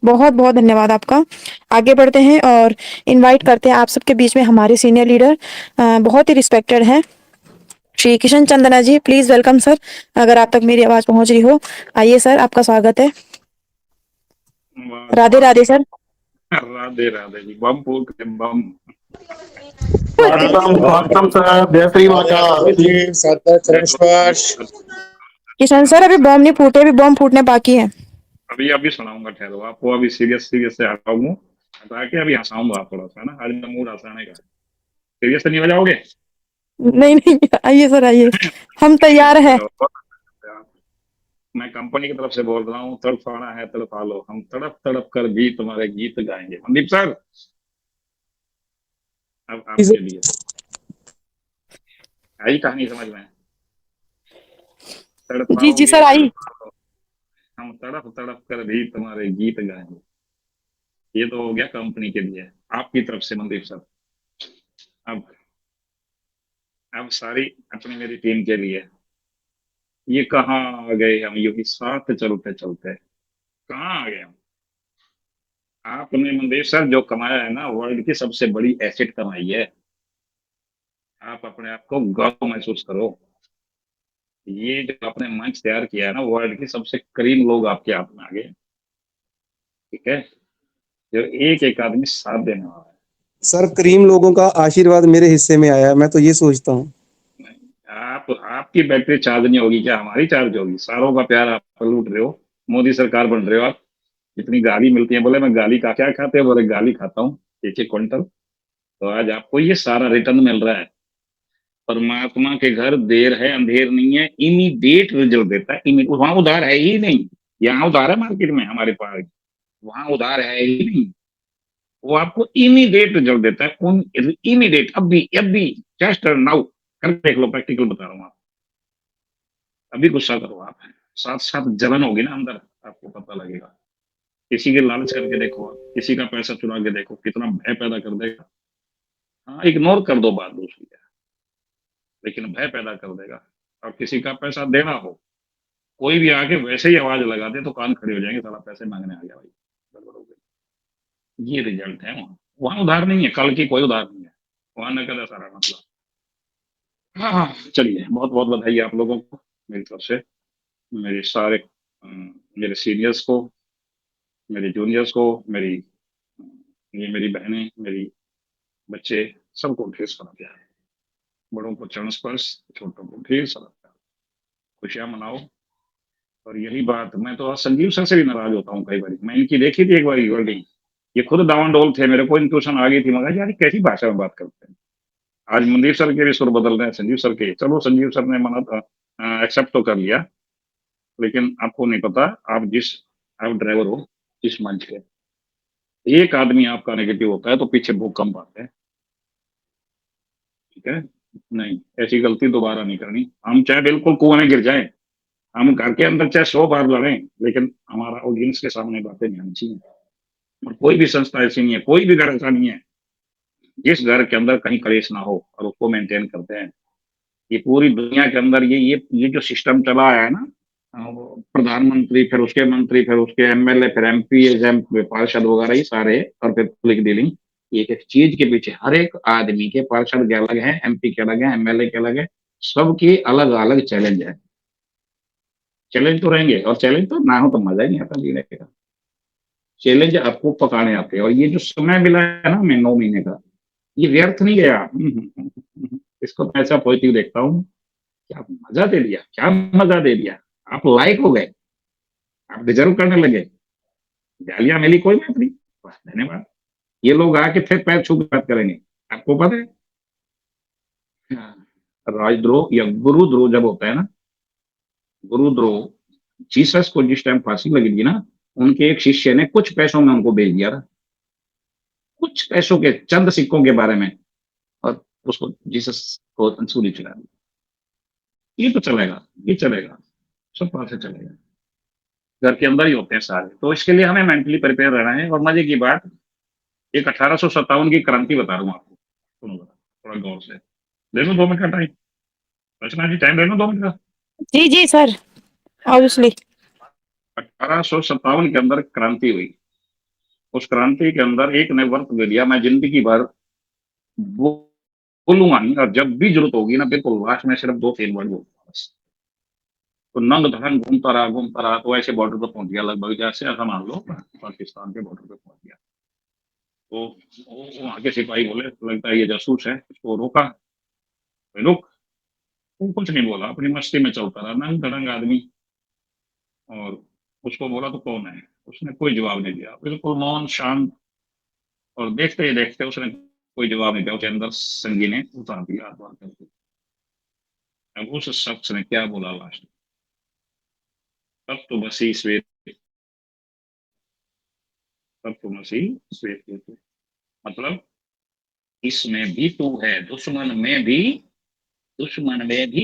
बहुत बहुत धन्यवाद आपका। आगे बढ़ते हैं और इनवाइट करते हैं आप सबके बीच में हमारे सीनियर लीडर, बहुत ही रिस्पेक्टेड हैं, श्री किशन चंदना जी। प्लीज वेलकम सर, अगर आप तक मेरी आवाज पहुंच रही हो। आइए सर, आपका स्वागत है। वाह जी राधे वाह राधे जी। सर। राधे राधे जी, बम फूट के बम। स्वागतम स्वागतम सर, जय श्री महाकाल जी। सादर चरण स्पर्श। किशन सर, अभी बम नहीं फूटे, अभी बम फूटने बाकी है। अभी अभी सुनाऊंगा, ठहरो, आपको अभी सीरियस सीरियस से हटाऊंगा, हटा के अभी हंसाऊंगा आप थोड़ा सा ना, आज मेरा मूड हंसाने का है। सीरियस से नहीं हो जाओगे? नहीं नहीं, आइए सर आइए, हम तैयार हैं। चलो, बहुत अच्छा है। मैं कंपनी की तरफ से बोल रहा हूँ, तड़फाना है तड़फा लो, हम तड़प तड़प कर भी तुम्हारे गीत गाएंगे। मनदीप सर, अब आपके लिए आई कहानी समझ में? जी जी तड़पाओगे सर, आई। तड़पा लो, हम तड़प तड़प कर भी तुम्हारे गीत गाएंगे। ये तो हो गया कंपनी के लिए, आपकी तरफ से मनदीप सर। अब अब सारी अपनी मेरी टीम के लिए, ये कहाँ आ गए हम, यूं ही साथ चलते चलते कहाँ आ गए हम। आपने मनदीप सर जो कमाया है ना, वर्ल्ड की सबसे बड़ी एसेट कमाई है। आप अपने आप को गौरव महसूस करो। ये जो आपने मंच तैयार किया है ना, वर्ल्ड के सबसे करीब लोग आपके हाथ में आ गए। ठीक है, जो एक एक आदमी साथ देने वाला है। सर, करीम लोगों का आशीर्वाद मेरे हिस्से में आया है, मैं तो ये सोचता हूँ। नहीं, आप आपकी बैटरी चार्ज नहीं होगी क्या, हमारी चार्ज होगी। सारों का प्यार आप लूट रहे हो, मोदी सरकार बन रहे हो आप। इतनी गाली मिलती है, बोले मैं गाली का क्या खाते हो, बोले गाली खाता हूँ 1-1 क्विंटल। तो आज आपको ये सारा रिटर्न मिल रहा है। परमात्मा के घर देर है अंधेर नहीं है, इमीडिएट रिजल्ट देता है। वहां उधार है ही नहीं। यहाँ उधार है मार्केट में हमारे पास, वहां उधार है ही नहीं। वो आपको इमीडिएट रिजल्ट देता है, उन इमीडिएट, अभी जस्ट नाउ। कर देख लो, प्रैक्टिकल बता रहा हूँ आप। अभी गुस्सा करो आप, साथ साथ जलन होगी ना अंदर, आपको पता लगेगा। किसी के लालच करके देखो आप, किसी का पैसा चुरा के देखो, कितना भय पैदा कर देगा। हाँ, इग्नोर कर दो बात दूसरी है, लेकिन भय पैदा कर देगा। और किसी का पैसा देना हो, कोई भी आके वैसे ही आवाज लगा दे तो कान खड़े हो जाएंगे, साला पैसे मांगने आ गया भाई, गड़बड़ हो गई। ये रिजल्ट है वहाँ। वहां उधार नहीं है, कल की कोई उधार नहीं है, वहां नकद है सारा मतलब। हाँ हाँ, चलिए, बहुत बहुत बधाई आप लोगों को मेरी तरफ से। मेरे सारे मेरे सीनियर्स को, मेरे जूनियर्स को, मेरी ये मेरी बहनें, मेरी बच्चे, सबको ढेर सारा प्यार। बड़ों को चरण स्पर्श, छोटों को ढेर सारा प्यार। खुशियां मनाओ। और यही बात, मैं तो आज संजीव सर से भी नाराज होता हूँ कई बार। मैं इनकी देखी थी एक बार वर्डिंग, ये खुद डावाडोल थे, मेरे को इंट्यूशन आ गई थी, मगर यार ये कैसी भाषा में बात करते हैं। आज मनदीप सर के भी सुर बदल रहे हैं, संजीव सर के। चलो, संजीव सर ने मना था, एक्सेप्ट तो कर लिया, लेकिन आपको नहीं पता, आप ड्राइवर हो इस मंच के। एक आदमी आपका नेगेटिव होता है तो पीछे भूकंप आते हैं। ठीक है, नहीं, ऐसी गलती दोबारा नहीं करनी। हम चाहे बिल्कुल कुएं में गिर जाएं, हम घर के अंदर चाहे 100 बार लड़ें, लेकिन हमारा ऑडियंस के सामने बातें नहीं आनी चाहिए। और कोई भी संस्था ऐसी नहीं है, कोई भी घर ऐसा नहीं है जिस घर के अंदर कहीं कलेश ना हो और उसको मेंटेन करते हैं। ये पूरी दुनिया के अंदर ये जो सिस्टम चला है ना, वो प्रधानमंत्री, फिर उसके मंत्री, फिर उसके एमएलए, फिर एमपी, पार्षद वगैरह, ये सारे, और फिर पब्लिक डीलिंग। एक एक चीज के पीछे हर एक आदमी के, पार्षद के अलग है, एमपी के अलग है, एमएलए के अलग है, सबके अलग अलग चैलेंज है। चैलेंज तो रहेंगे, और चैलेंज तो ना हो तो मजा ही नहीं आता जीने का। चैलेंज आपको पकाने आते हैं, और ये जो समय मिला है ना, मैं 9 महीने का, ये व्यर्थ नहीं गया। इसको मैं ऐसा पॉजिटिव देखता हूँ। क्या मजा दे दिया, क्या मजा दे दिया। आप लायक हो गए, आप डिजर्व करने लगे। गालियां मिली कोई बात नहीं, बस धन्यवाद। ये लोग आके फिर पैर छू के बात करेंगे, आपको पता है। हाँ, राजद्रोह या गुरुद्रोह जब होता है ना, गुरुद्रोह, जीसस को जिस टाइम फांसी लगी थी ना, उनके एक शिष्य ने कुछ पैसों में उनको भेज दिया था, कुछ पैसों के, चंद सिक्कों के बारे में, और उसको जीसस को सूली चला दी। ये तो चलेगा, ये चलेगा, सब पास से चलेगा। घर के अंदर ही होते हैं सारे, तो इसके लिए हमें मेंटली प्रिपेयर रहना है। और मजे की बात, एक 1857 की क्रांति बता रहा हूँ आपको, सुनो जरा, थोड़ा गौर से। ले लो 2 मिनट का टाइम, रचना जी, टाइम ले लो 2 मिनट का। जी जी सर, ऑब्वियसली। 1857 के अंदर क्रांति हुई। उस क्रांति के अंदर एक ने वर्त ले लिया, मैं जिंदगी भर बोलूंगा नहीं, और जब भी जरूरत होगी ना बिल्कुल लास्ट में सिर्फ 2-3 वर्ड बोलूंगा बस। तो नंग धड़ंग घूमता रहा तो ऐसे बॉर्डर पर पहुंच गया, लगभग जैसे ऐसा मान लो पाकिस्तान के बॉर्डर पे पहुंच गया। तो वहां के सिपाही बोले लगता है ये जासूस है, इसको रोका, रुक। वो कुछ नहीं बोला, अपनी मस्ती में चलता रहा, नंग धड़ंग आदमी। और उसको बोला तो कौन है, उसने कोई जवाब नहीं दिया, बिल्कुल मौन शांत। और देखते ही देखते उसने कोई जवाब नहीं दिया, उसके अंदर संगी ने उतार दिया हाथ बार करके। अब उस शख्स ने क्या बोला लास्ट में, तब तो मसीह श्वेत, तब तो मसीह श्वेत थे। मतलब इसमें भी तू है, दुश्मन में भी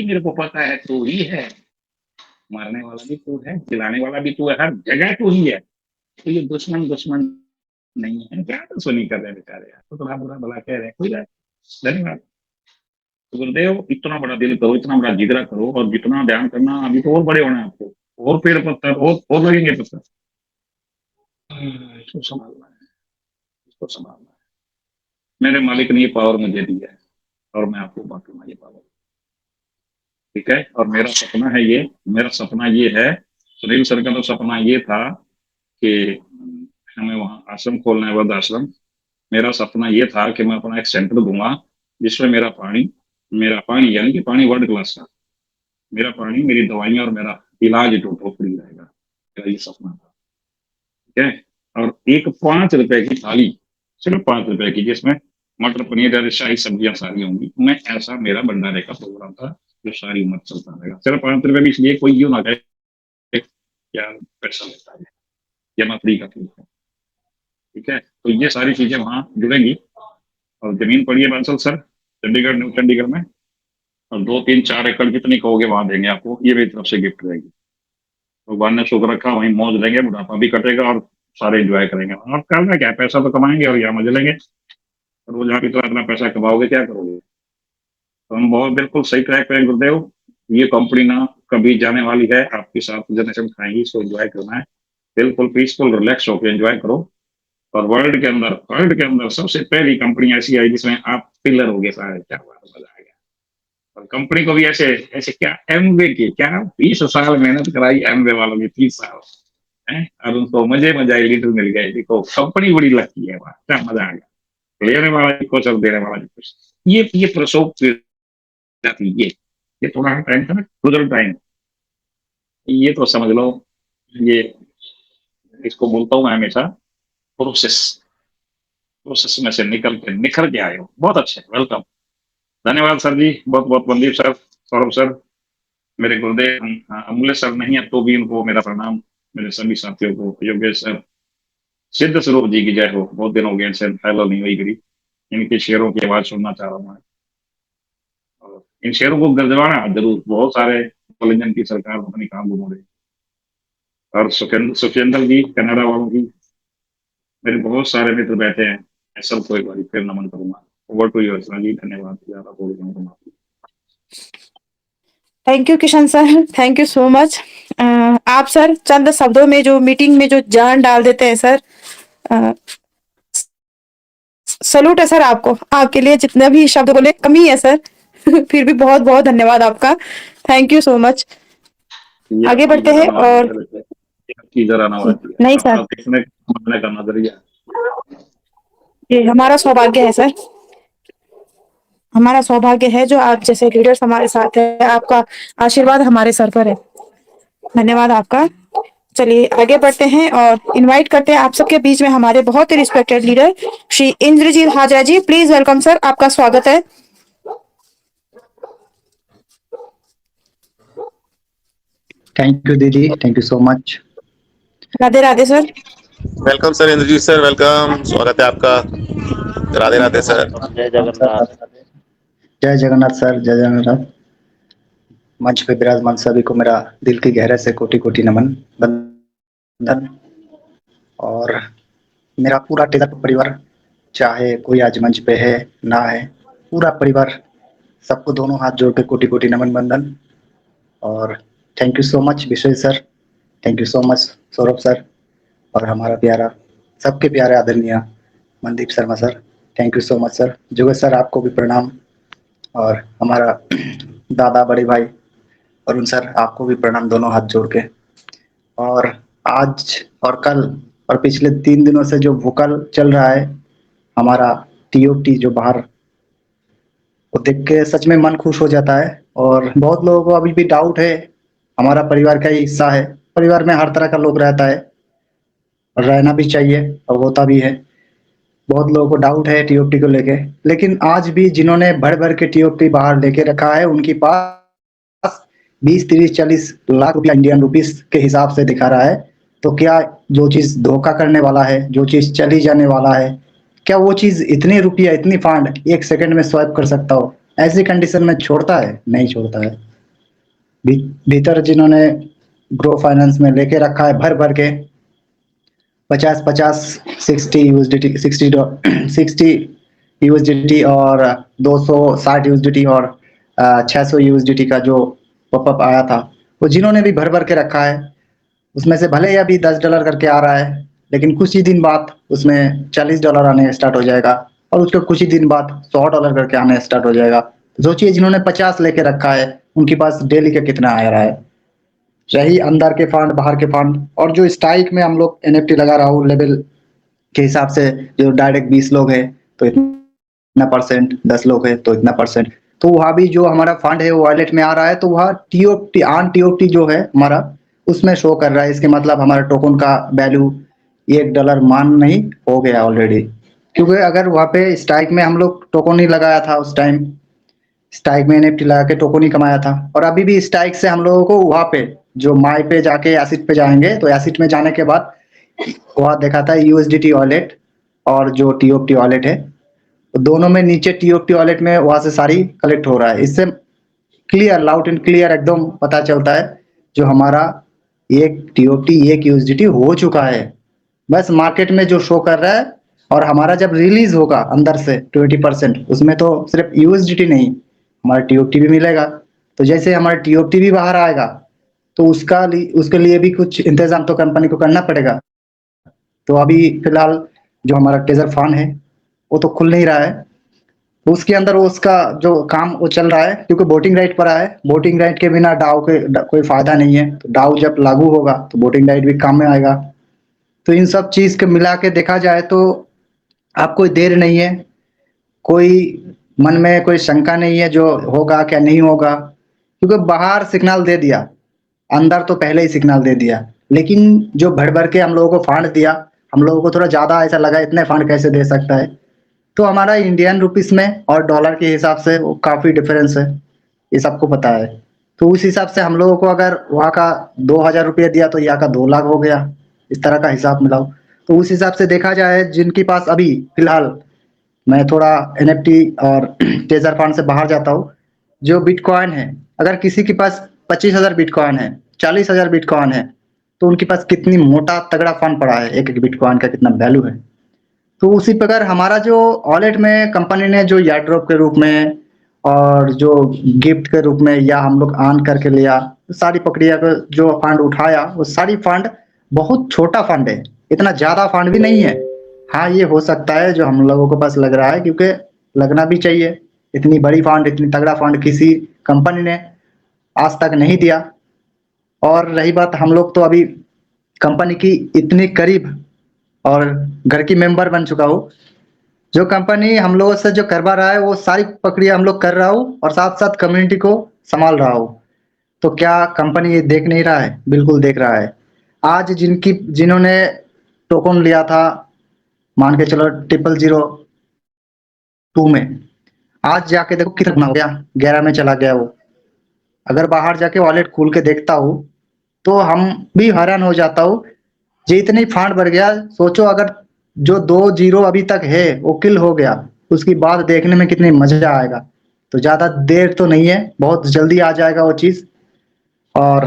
मेरे को पता है तू ही है, मारने वाला भी तू है, खिलाने वाला भी तू है, हर जगह तू ही है। तो ये दुश्मन दुश्मन नहीं है, क्या तो सुनी कर रहे हैं बेचारे यार, तो थोड़ा बुरा भला कह रहे हैं, कोई बात। धन्यवाद। तो गुरुदेव इतना बड़ा दिल करो, इतना बड़ा जिगरा करो, और जितना ध्यान करना, अभी तो और बड़े होना है आपको, और पेड़ पत्थर और लगेंगे पत्थर। इसको संभालना है, इसको संभालना है। मेरे मालिक ने ये पावर मुझे दी है और मैं आपको बांटूंगा ये पावर, ठीक है। और मेरा सपना ये है, सुनील सर का तो सपना ये था कि हमें वहाँ आश्रम खोलना है, वृद्ध आश्रम। मेरा सपना ये था कि मैं अपना एक सेंटर दूंगा जिसमें मेरा पानी यानी कि पानी वर्ल्ड क्लास का, मेरा पानी, मेरी दवाइयां और मेरा इलाज टोटल फ्री रहेगा। मेरा ये सपना था, ठीक है। और एक 5 रुपए की थाली, सिर्फ 5 रुपए की, जिसमें मटर पनीर और शाही सब्जियां सारी होंगी, मैं ऐसा मेरा भंडारे का प्रोग्राम था जो सारी उम्र चलता रहेगा। सिर्फ 5 रुपए भी, इसलिए कोई यूं ना कहे क्या पैसा लेता है, या मैं फ्री का है, ठीक है। तो ये सारी चीजें वहां जुड़ेंगी। और जमीन पड़ी है बांसल सर, चंडीगढ़, न्यू चंडीगढ़ में, और 2-3-4 एकड़ जितनी कहोगे वहां देंगे आपको, ये मेरी तरफ से गिफ्ट रहेगी। भगवान ने शुक्र रखा, वहीं मौज लेंगे, बुढ़ापा भी कटेगा और सारे एंजॉय करेंगे। और करना क्या है, पैसा तो कमाएंगे और यहाँ मजे लेंगे। और वो जहाँ की तो इतना पैसा कमाओगे क्या करोगे। तो हम बहुत बिल्कुल सही ट्रैक पे हैं गुरुदेव। ये कंपनी ना कभी जाने वाली है, आपके साथ जनरेशन खाएंगी, इसको एंजॉय करना है, बिल्कुल पीसफुल रिलैक्स होकर एंजॉय करो। और वर्ल्ड के अंदर सबसे पहली कंपनी ऐसी आई जिसमें आप पिलर हो गए सारे, क्या बात, मजा आ गया। और कंपनी को भी ऐसे ऐसे क्या एमवे की, क्या 20 साल मेहनत कराई एमवे वालों की, 30 साल है, और उनको मजे आई, लीडर मिल गए। देखो कंपनी बड़ी लगती है, वहां क्या मजा आ गया, लेने वाला भी खुश और देने वाला भी खुश। ये प्रसव थी, ये थोड़ा टाइम था ना, क्रूजल टाइम, ये तो समझ लो। ये इसको बोलता हूँ मैं हमेशा, प्रोसेस में से निखर के आए हो, बहुत अच्छे, वेलकम। धन्यवाद सर जी, बहुत बहुत, मनदीप सर, सौरभ सर, मेरे गुरुदेव। अमूल्य सर नहीं है तो भी उनको मेरा प्रणाम, मेरे सभी साथियों को, योगेश सर, सिद्ध स्वरूप जी की जय हो। बहुत दिन हो गए इनसे फैलो नहीं हुई करी, इनके शेरों की आवाज सुनना चाह रहा हूँ मैं, और इन शेरों को गरजवाना जरूर। बहुत सारे कॉलेजन की सरकार अपनी काम घुमा रही, और सुखेंद्र जी कनाडा वालों की, मेरे बहुत सारे मित्र बैठे हैं, मैं सबको एक बार फिर नमन करूंगा। ओवर टू यू अर्चना जी, धन्यवाद। ज्यादा बोल रहा हूं तो thank you Kishan sir, thank you so much. आप सर चंद शब्दों में जो मीटिंग में जो जान डाल देते हैं सर, सलूट है सर आपको, आपके लिए जितने भी शब्द बोले कमी है सर। फिर भी बहुत बहुत धन्यवाद आपका, थैंक यू सो मच। आगे बढ़ते हैं। और नहीं सर, का नजरिया, ये हमारा सौभाग्य है सर, हमारा सौभाग्य है जो आप जैसे लीडर्स हमारे साथ है, आपका आशीर्वाद हमारे सर पर है, धन्यवाद आपका। चलिए आगे बढ़ते हैं और इनवाइट करते हैं आप सबके बीच में हमारे बहुत ही respected leader Shri Indrajit Hazra ji, please welcome sir, आपका स्वागत है। थैंक यू दीदी, thank you so much. Radhe Radhe sir. Welcome sir, Indrajit sir, welcome, स्वागत है आपका। राधे राधे सर। जय जगन्नाथ। जय जगन्नाथ सर, जय जगन्नाथ। मंच पे विराजमान सभी को मेरा दिल की गहराई से कोटि कोटि नमन बंदन। और मेरा पूरा टेलर परिवार, चाहे कोई आज मंच पे है ना है, पूरा परिवार, सबको दोनों हाथ जोड़ के कोटि कोटि नमन बंदन। और थैंक यू सो मच विश्व sir, thank you so much Saurabh sir, और हमारा प्यारा सबके प्यारे आदरणीय Mandeep Sharma sir, thank you so much sir. Jugal sir आपको भी प्रणाम, और हमारा दादा बड़े भाई अरुण सर आपको भी प्रणाम, दोनों हाथ जोड़ के। और आज और कल और पिछले 3 दिनों से जो वोकल चल रहा है हमारा टीओटी जो बाहर, वो देख के सच में मन खुश हो जाता है। और बहुत लोगों को अभी भी डाउट है, हमारा परिवार का ही हिस्सा है, परिवार में हर तरह का लोग रहता है और रहना भी चाहिए और होता भी है। बहुत लोगों को डाउट है टीओटी को लेके, लेकिन आज भी जिन्होंने भर भर के टीओटी बाहर लेके रखा है उनके पास 20, 30, 40 लाख रुपया इंडियन रुपीस के हिसाब से दिखा रहा है। तो क्या जो चीज धोखा करने वाला है, जो चीज चली जाने वाला है, क्या वो चीज इतने रुपया इतनी फंड 1 सेकंड में स्वाइप कर सकता हो? ऐसी कंडीशन में छोड़ता है? नहीं छोड़ता है। भीतर जिन्होंने ग्रो फाइनेंस में लेके रखा है भर भर के 50, 60 यूएसडीटी, 60 यूएसडीटी और 260 यूएसडीटी और 600 यूएसडीटी का जो पॉपअप आया था, वो जिन्होंने भी भर भर के रखा है, उसमें से भले ही अभी $10 करके आ रहा है, लेकिन कुछ ही दिन बाद उसमें $40 आने स्टार्ट हो जाएगा और उसके कुछ ही दिन बाद $100 करके आने स्टार्ट हो जाएगा। सोचिए जिन्होंने 50 लेके रखा है उनके पास डेली का कितना आ रहा है। रही अंदर के फंड, बाहर के फंड, और जो स्ट्राइक में हम लोग एनएफटी लगा रहा हूँ लेवल के हिसाब से, जो डायरेक्ट 20 लोग हैं तो इतना परसेंट, 10 लोग हैं तो इतना परसेंट, तो वहाँ भी जो हमारा फंड है वो वॉलेट में आ रहा है, तो वहाँ टीओटी ऑन टीओटी जो है हमारा उसमें शो कर रहा है। इसके मतलब हमारा टोकन का वैल्यू $1 मान नहीं हो गया ऑलरेडी, क्योंकि अगर वहाँ पे स्ट्राइक में हम लोग टोकन ही लगाया था, उस टाइम स्ट्राइक में एनएफटी लगा के टोकन ही कमाया था, और अभी भी स्ट्राइक से हम लोगों को वहाँ पे जो माई पे जाके एसिड पे जाएंगे, तो एसिड में जाने के बाद वहाँ देखा था यूएसडीटी वॉलेट और जो टीओटी वॉलेट है, तो दोनों में नीचे टीओटी वॉलेट में वहाँ से सारी कलेक्ट हो रहा है। इससे क्लियर, लाउड एंड क्लियर एकदम पता चलता है जो हमारा एक टीओटी एक यूएसडीटी हो चुका है, बस मार्केट में जो शो कर रहा है। और हमारा जब रिलीज होगा अंदर से 20%, उसमें तो सिर्फ यूएसडीटी नहीं, हमारा टीओटी भी मिलेगा। तो जैसे हमारा टीओटी भी बाहर आएगा तो उसके लिए भी कुछ इंतजाम तो कंपनी को करना पड़ेगा। तो अभी फिलहाल जो हमारा टेजर फंड है वो तो खुल नहीं रहा है, तो उसके अंदर वो उसका जो काम वो चल रहा है, क्योंकि वोटिंग राइट पर है। वोटिंग राइट के बिना डाउ के कोई फायदा नहीं है, तो डाउ जब लागू होगा तो वोटिंग राइट भी काम में आएगा। तो इन सब चीज के मिला के देखा जाए तो आप कोई देर नहीं है, कोई मन में कोई शंका नहीं है जो होगा क्या नहीं होगा, क्योंकि बाहर सिग्नल दे दिया, अंदर तो पहले ही सिग्नल दे दिया। लेकिन जो भर भर के हम लोगों को फंड दिया, हम लोगों को थोड़ा ज्यादा ऐसा लगा इतने फंड कैसे दे सकता है। तो हमारा इंडियन रुपीस में और डॉलर के हिसाब से वो काफी डिफरेंस है, ये सबको पता है। तो उस हिसाब से हम लोगों को अगर वहाँ का 2000 रुपया दिया तो यहाँ का 2 लाख हो गया, इस तरह का हिसाब मिलाओ। तो उस हिसाब से देखा जाए, जिनके पास अभी फिलहाल, मैं थोड़ा एनएफटी और टेजर फंड से बाहर जाता हूँ, जो बिटकॉइन है, अगर किसी के पास 25,000 बिटकॉइन है, 40,000 बिटकॉइन है, तो उनके पास कितनी मोटा तगड़ा फंड पड़ा है, एक एक बिटकॉइन का कितना वैल्यू है। तो उसी प्रकार हमारा जो वॉलेट में कंपनी ने जो एयर ड्रॉप के रूप में और जो गिफ्ट के रूप में या हम लोग ऑन करके लिया, सारी प्रक्रिया को जो फंड उठाया, वो सारी फंड बहुत छोटा फंड है, इतना ज्यादा फंड भी नहीं है। हाँ, ये हो सकता है जो हम लोगों के पास लग रहा है, क्योंकि लगना भी चाहिए। इतनी बड़ी फंड, इतनी तगड़ा फंड किसी कंपनी ने आज तक नहीं दिया। और रही बात, हम लोग तो अभी कंपनी की इतनी करीब और घर की मेंबर बन चुका हूँ, जो कंपनी हम लोगों से जो करवा रहा है वो सारी प्रक्रिया हम लोग कर रहा हूँ, और साथ साथ कम्युनिटी को संभाल रहा हूँ। तो क्या कंपनी ये देख नहीं रहा है? बिल्कुल देख रहा है। आज जिन्होंने टोकन लिया था, मान के चलो 0002 में, आज जाके देखो कितना हो गया, 11 में चला गया वो। अगर बाहर जाके वॉलेट खोल के देखता हूँ तो हम भी हैरान हो जाता हूँ, जो इतनी फंड बढ़ गया। सोचो अगर जो 2 0 अभी तक है वो किल हो गया, उसकी बाद देखने में कितनी मजा आएगा। तो ज्यादा देर तो नहीं है, बहुत जल्दी आ जाएगा वो चीज। और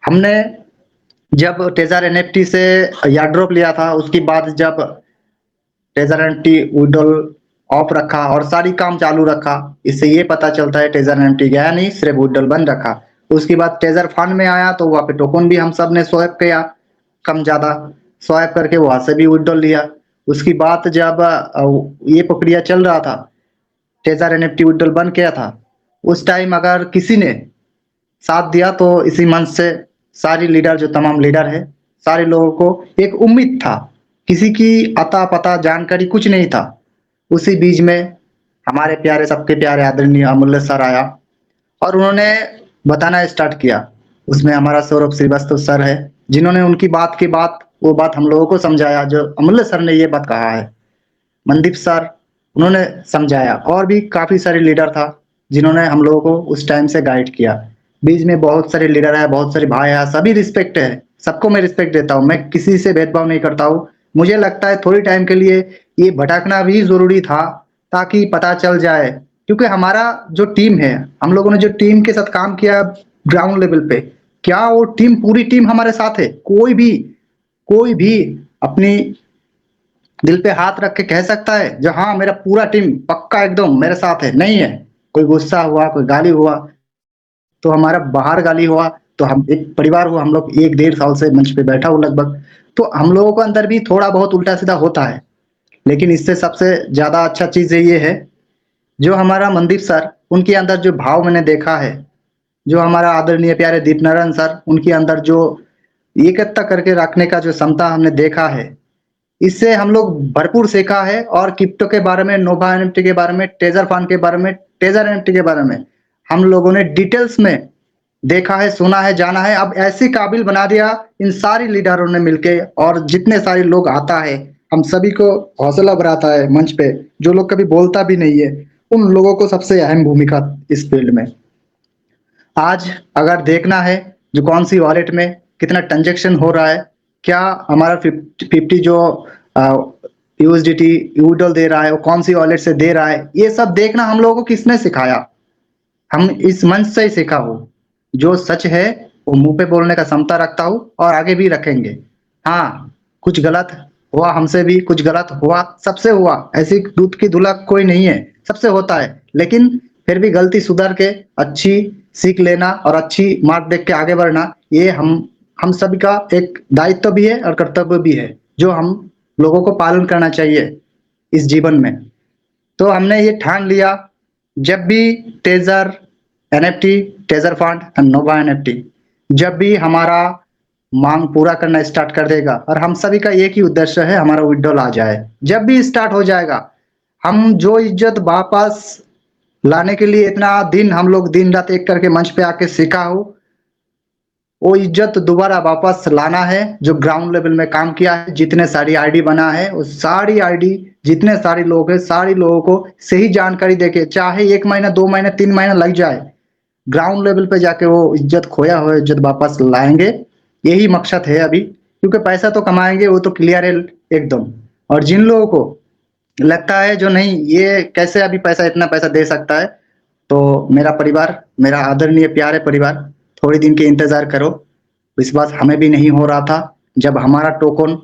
हमने जब टेजर एनएफटी से एयर ड्रॉप लिया था, उसके बाद जब टेजर एनएफटी विड्रॉल ऑफ रखा और सारी काम चालू रखा, इससे ये पता चलता है टेजर एनएफटी गया नहीं, सिर्फ विड्रॉल बंद रखा। उसके बाद टेजर फंड में आया तो वहाँ पे टोकन भी हम सब ने स्वैप किया, कम ज्यादा स्वाइप करके वहां से भी विड्रॉल लिया। उसकी बाद जब ये प्रक्रिया चल रहा था, टेजर एनएफटी विड्रॉल बन गया था, उस टाइम अगर किसी ने साथ दिया तो इसी मंच से सारी लीडर, जो तमाम लीडर है, सारे लोगों को एक उम्मीद था, किसी की अता पता जानकारी कुछ नहीं था। उसी बीच में हमारे प्यारे, सबके प्यारे आदरणीय अमूल्य सर आया और उन्होंने बताना स्टार्ट किया। उसमें हमारा सौरभ श्रीवास्तव सर है, जिन्होंने उनकी बात के बाद वो बात हम लोगों को समझाया, जो अमूल्य सर ने ये बात कहा है। मनदीप सर, उन्होंने समझाया, और भी काफी सारे लीडर था जिन्होंने हम लोगों को उस टाइम से गाइड किया। बीच में बहुत सारे लीडर है, बहुत सारे भाई है, सभी रिस्पेक्ट है, सबको मैं रिस्पेक्ट देता हूँ, मैं किसी से भेदभाव नहीं करता हूँ। मुझे लगता है थोड़ी टाइम के लिए ये भटकना भी जरूरी था, ताकि पता चल जाए, क्योंकि हमारा जो टीम है, हम लोगों ने जो टीम के साथ काम किया ग्राउंड लेवल पे, क्या वो टीम, पूरी टीम हमारे साथ है? कोई भी अपनी दिल पे हाथ रख के कह सकता है जो हाँ मेरा पूरा टीम पक्का एकदम मेरे साथ है? नहीं है। कोई गुस्सा हुआ, कोई गाली हुआ तो हमारा बाहर गाली हुआ, तो हम एक परिवार हुआ, हम लोग 1-1.5 साल से मंच पे बैठा हूँ लगभग, तो हम लोगों के अंदर भी थोड़ा बहुत उल्टा सीधा होता है। लेकिन इससे सबसे ज्यादा अच्छा चीज ये है, जो हमारा मनदीप सर, उनके अंदर जो भाव मैंने देखा है, जो हमारा आदरणीय प्यारे दीपनारायण सर, उनके अंदर जो एकता करके रखने का जो क्षमता हमने देखा है, इससे हम लोग भरपूर सीखा है। और क्रिप्टो के बारे में, नोवा एनएफटी के बारे में, टेजर फंड के बारे में, टेजर एनएफटी के बारे में हम लोगों ने डिटेल्स में देखा है, सुना है, जाना है। अब ऐसे काबिल बना दिया इन सारी लीडरों ने मिलके, और जितने सारे लोग आता है, हम सभी को हौसला बढ़ाता है मंच पे, जो लोग कभी बोलता भी नहीं है, उन लोगों को सबसे अहम भूमिका इस फील्ड में। आज अगर देखना है जो कौन सी वॉलेट में कितना ट्रांजेक्शन हो रहा है, क्या हमारा 50 जो यूएसडीटी यूडल दे रहा है, वो कौन सी वॉलेट से दे रहा है, ये सब देखना हम लोगों को किसने सिखाया? हम इस मंच से ही सीखा हो। जो सच है वो मुंह पे बोलने का क्षमता रखता हूँ, और आगे भी रखेंगे। हाँ, कुछ गलत हुआ हमसे भी, कुछ गलत हुआ, सबसे हुआ, ऐसी दूध की धुला कोई नहीं है, सबसे होता है। लेकिन फिर भी गलती सुधर के अच्छी सीख लेना और अच्छी मार्ग देख के आगे बढ़ना, ये हम सभी का एक दायित्व भी है और कर्तव्य भी है, जो हम लोगों को पालन करना चाहिए इस जीवन में। तो हमने ये ठान लिया, जब भी taser NFT, taser fund and Nova NFT जब भी हमारा मांग पूरा करना स्टार्ट कर देगा, और हम सभी का एक ही उद्देश्य है, हमारा विड्रॉल आ जाए, जब भी स्टार्ट हो जाएगा, हम जो इज्जत वापस लाने के लिए इतना दिन हम लोग दिन रात एक करके मंच पे आके सीखा हो, वो इज्जत दोबारा वापस लाना है। जो ग्राउंड लेवल में काम किया है, जितने सारी आईडी बना है, वो सारी आईडी, जितने सारे लोग हैं, सारी लोगों को सही जानकारी देके, चाहे 1 महीना, 2 महीना, 3 महीना लग जाए, ग्राउंड लेवल पे जाके वो इज्जत, खोया हुआ इज्जत वापस लाएंगे। यही मकसद है अभी, क्योंकि पैसा तो कमाएंगे, वो तो क्लियर है एकदम। और जिन लोगों को लगता है जो नहीं, ये कैसे अभी पैसा, इतना पैसा दे सकता है, तो मेरा परिवार, मेरा आदरणीय प्यारे परिवार, थोड़ी दिन के इंतजार करो। विश्वास हमें भी नहीं हो रहा था जब हमारा टोकन,